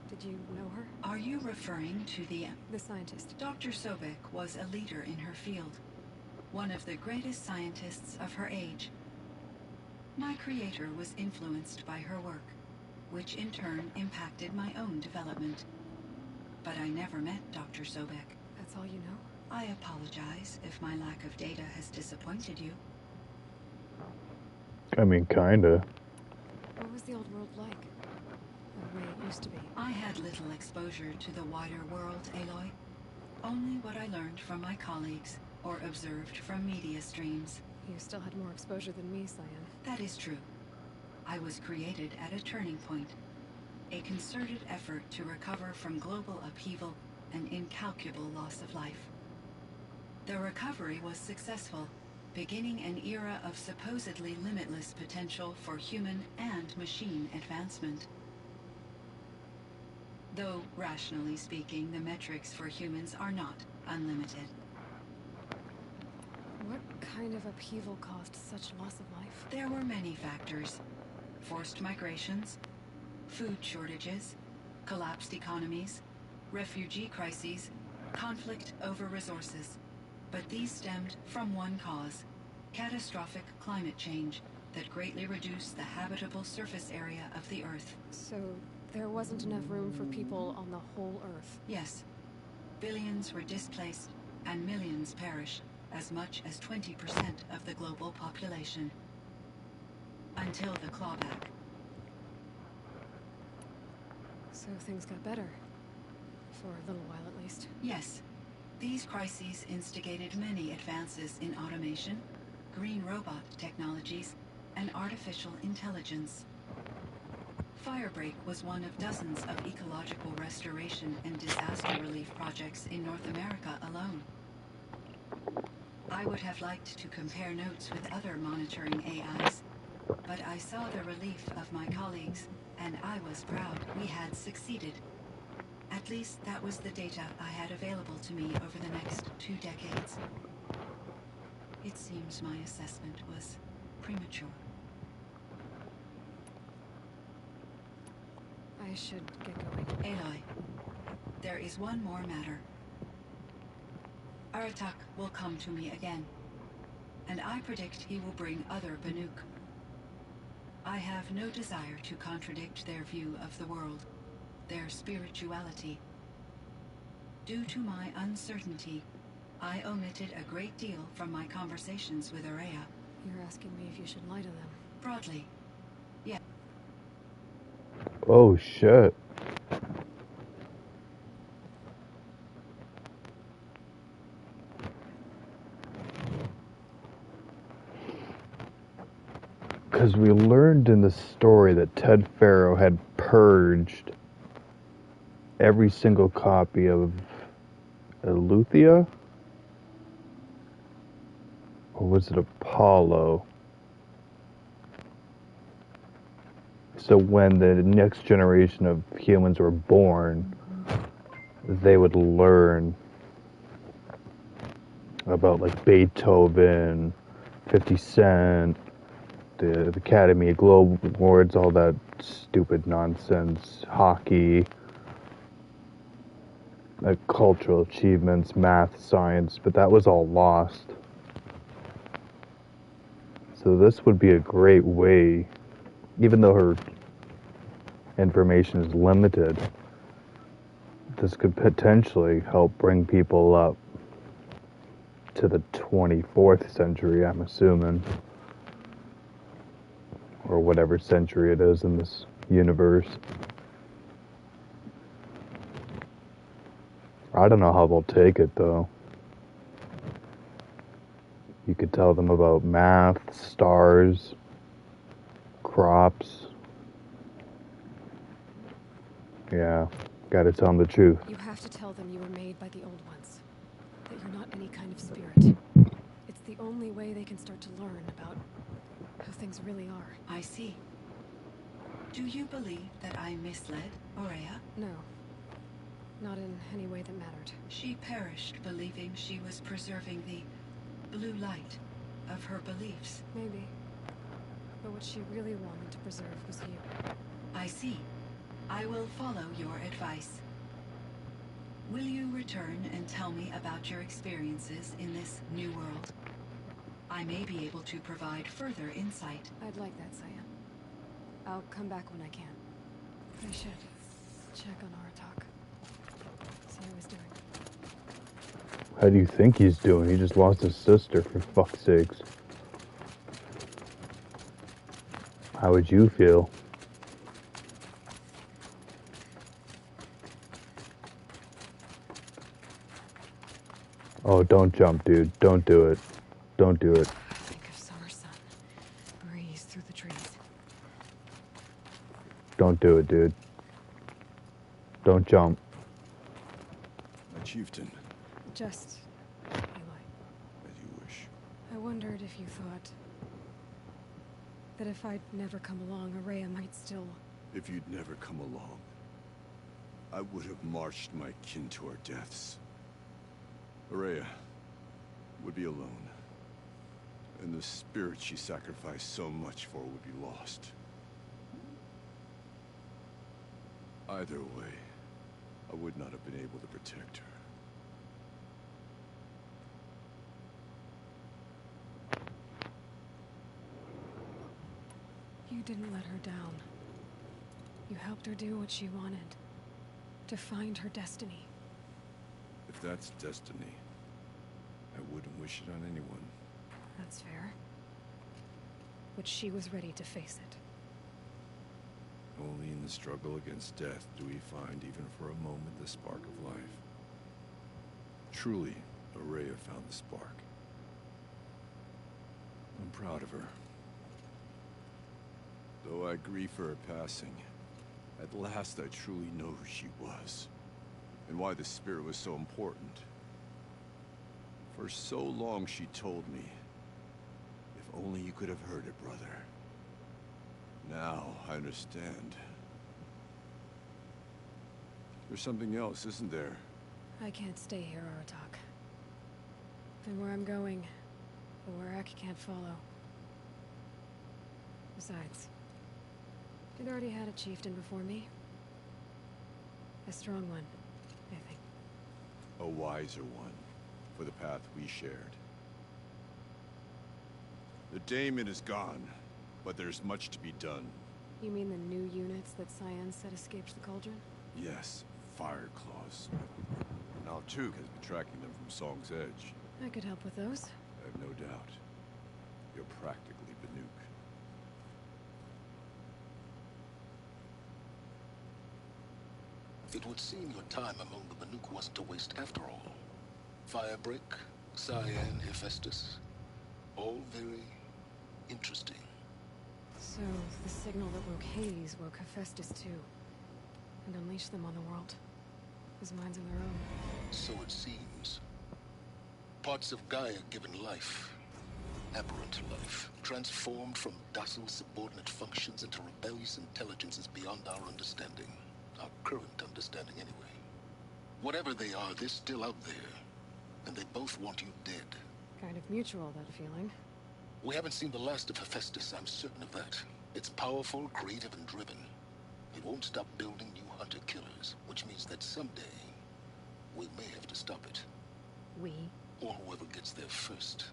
[SPEAKER 5] Did you know her?
[SPEAKER 15] Are you referring to the
[SPEAKER 5] scientist?
[SPEAKER 15] Dr. Sobek was a leader in her field. One of the greatest scientists of her age. My creator was influenced by her work, which in turn impacted my own development. But I never met Dr. Sobek.
[SPEAKER 5] That's all you know?
[SPEAKER 15] I apologize if my lack of data has disappointed you.
[SPEAKER 3] I mean, kinda.
[SPEAKER 5] What was the old world like? The way it used to be?
[SPEAKER 15] I had little exposure to the wider world, Aloy. Only what I learned from my colleagues or observed from media streams.
[SPEAKER 5] You still had more exposure than me, Cyan.
[SPEAKER 15] That is true. I was created at a turning point. a concerted effort to recover from global upheaval and incalculable loss of life. The recovery was successful, beginning an era of supposedly limitless potential for human and machine advancement. Though, rationally speaking, the metrics for humans are not unlimited.
[SPEAKER 5] What kind of upheaval caused such loss of life?
[SPEAKER 15] There were many factors. Forced migrations, food shortages, collapsed economies, refugee crises, conflict over resources. But these stemmed from one cause: catastrophic climate change that greatly reduced the habitable surface area of the Earth.
[SPEAKER 5] So, there wasn't enough room for people on the whole Earth?
[SPEAKER 15] Yes. Billions were displaced, and millions perished, as much as 20% of the global population. Until the clawback.
[SPEAKER 5] So things got better. For a little while, at least.
[SPEAKER 15] Yes. These crises instigated many advances in automation, green robot technologies, and artificial intelligence. Firebreak was one of dozens of ecological restoration and disaster relief projects in North America alone. I would have liked to compare notes with other monitoring AIs, but I saw the relief of my colleagues, and I was proud we had succeeded. At least that was the data I had available to me over the next 2 decades. It seems my assessment was premature.
[SPEAKER 5] I should get going.
[SPEAKER 15] Aloy, there is one more matter. Aratak will come to me again, and I predict he will bring other Banuk. I have no desire to contradict their view of the world, their spirituality. Due to my uncertainty, I omitted a great deal from my conversations with Ourea.
[SPEAKER 5] You're asking me if you should lie to them?
[SPEAKER 15] Broadly, yeah.
[SPEAKER 3] Oh shit. Because we learned in the story that Ted Faro had purged every single copy of Eleuthia? Or was it Apollo? So when the next generation of humans were born, they would learn about like Beethoven, 50 Cent, the Academy of Globe Awards, all that stupid nonsense, hockey, like cultural achievements, math, science, but that was all lost. So this would be a great way, even though her information is limited, this could potentially help bring people up to the 24th century, I'm assuming. Or whatever century it is in this universe. I don't know how they'll take it, though. You could tell them about math, stars, crops. Yeah, gotta tell them the truth.
[SPEAKER 5] You have to tell them you were made by the old ones. That you're not any kind of spirit. It's the only way they can start to learn about how things really are.
[SPEAKER 15] I see. Do you believe that I misled Ourea?
[SPEAKER 5] No. Not in any way that mattered.
[SPEAKER 15] She perished believing she was preserving the blue light of her beliefs.
[SPEAKER 5] Maybe. But what she really wanted to preserve was you.
[SPEAKER 15] I see. I will follow your advice. Will you return and tell me about your experiences in this new world? I may be able to provide further insight.
[SPEAKER 5] I'd like that, Saya. I'll come back when I can. I should check on Aratak. See how he's doing.
[SPEAKER 3] How do you think he's doing? He just lost his sister, for fuck's sakes. How would you feel? Oh, don't jump, dude. Don't do it. Don't do it.
[SPEAKER 5] Think of summer sun. Breeze through the trees.
[SPEAKER 3] Don't do it, dude. Don't jump.
[SPEAKER 4] My chieftain,
[SPEAKER 5] Just, Eli,
[SPEAKER 4] as you wish.
[SPEAKER 5] I wondered if you thought that if I'd never come along, Araya might still...
[SPEAKER 4] If you'd never come along, I would have marched my kin to our deaths. Araya would be alone, and the spirit she sacrificed so much for would be lost. Either way, I would not have been able to protect her.
[SPEAKER 5] You didn't let her down. You helped her do what she wanted. To find her destiny.
[SPEAKER 4] If that's destiny, I wouldn't wish it on anyone.
[SPEAKER 5] That's fair. But she was ready to face it.
[SPEAKER 4] Only in the struggle against death do we find, even for a moment, the spark of life. Truly, Araya found the spark. I'm proud of her. Though I grieve for her passing, at last I truly know who she was, and why the spirit was so important. For so long she told me, if only you could have heard it, brother. Now I understand. There's something else, isn't there?
[SPEAKER 5] I can't stay here, Aratak. And where I'm going, the Werak can't follow. Besides, you'd already had a chieftain before me. A strong one, I think.
[SPEAKER 4] A wiser one, for the path we shared. The daemon is gone, but there's much to be done.
[SPEAKER 5] You mean the new units that Cyan said escaped the Cauldron?
[SPEAKER 4] Yes, fire claws. Now Tug has been tracking them from Song's Edge.
[SPEAKER 5] I could help with those.
[SPEAKER 4] I have no doubt. You're practically Banuk.
[SPEAKER 13] It would seem your time among the Banuk wasn't a waste after all. Firebreak, Cyan, Hephaestus. All very interesting.
[SPEAKER 5] So, the signal that woke Hades woke Hephaestus too. And unleashed them on the world. As minds of their own.
[SPEAKER 13] So it seems. Parts of Gaia given life. Aberrant life. Transformed from docile subordinate functions into rebellious intelligences beyond our understanding. Our current understanding anyway. Whatever they are, they're still out there. And they both want you dead.
[SPEAKER 5] Kind of mutual, that feeling.
[SPEAKER 13] We haven't seen the last of Hephaestus, I'm certain of that. It's powerful, creative, and driven. It won't stop building new hunter-killers, which means that someday, we may have to stop it.
[SPEAKER 5] We?
[SPEAKER 13] Or whoever gets there first.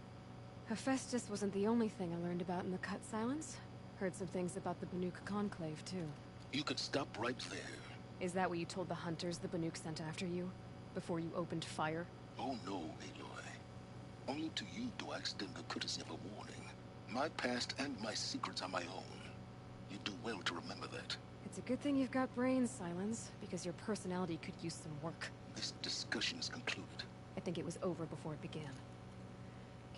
[SPEAKER 5] Hephaestus wasn't the only thing I learned about in the Cut Silence. Heard some things about the Banuk Conclave, too.
[SPEAKER 13] You could stop right there.
[SPEAKER 5] Is that what you told the hunters the Banuk sent after you? Before you opened fire?
[SPEAKER 13] Oh no, Aloy. Only to you do I extend the courtesy of a warning. My past and my secrets are my own. You do well to remember that.
[SPEAKER 5] It's a good thing you've got brains, Silence, because your personality could use some work.
[SPEAKER 13] This discussion is concluded.
[SPEAKER 5] I think it was over before it began.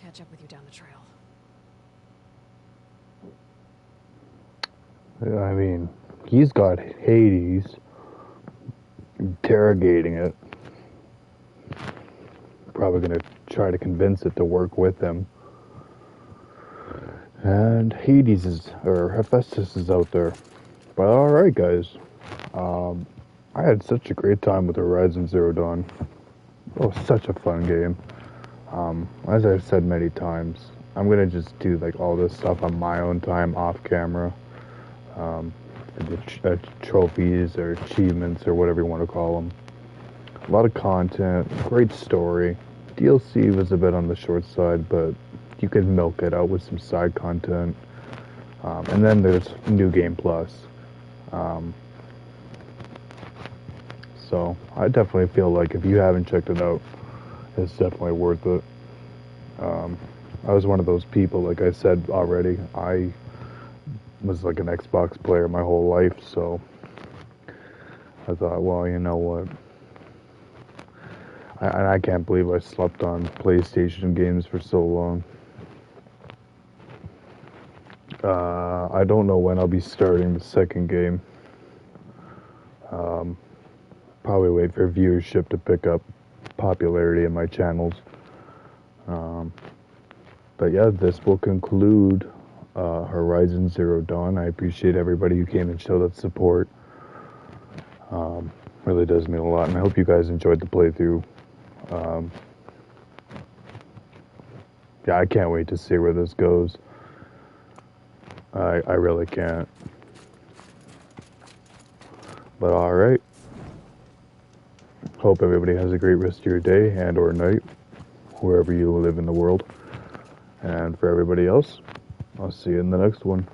[SPEAKER 5] Catch up with you down the trail.
[SPEAKER 3] I mean, he's got Hades interrogating it. Probably gonna try to convince it to work with him. And Hades is, or Hephaestus is out there. But alright guys, I had such a great time with Horizon Zero Dawn. It was such a fun game. As I've said many times, I'm gonna just do like all this stuff on my own time, off camera. The trophies or achievements or whatever you want to call them. A lot of content, great story. DLC was a bit on the short side, but you could milk it out with some side content. And then there's New Game Plus. So I definitely feel like if you haven't checked it out, it's definitely worth it. I was one of those people, like I said already, I was like an Xbox player my whole life, so I thought, well, you know what? I can't believe I slept on PlayStation games for so long. I don't know when I'll be starting the second game. probably wait for viewership to pick up popularity in my channels. But yeah, this will conclude Horizon Zero Dawn. I appreciate everybody who came and showed that support. Really does mean a lot, and I hope you guys enjoyed the playthrough. Yeah, I can't wait to see where this goes. I really can't. But alright. Hope everybody has a great rest of your day and or night, wherever you live in the world. And for everybody else, I'll see you in the next one.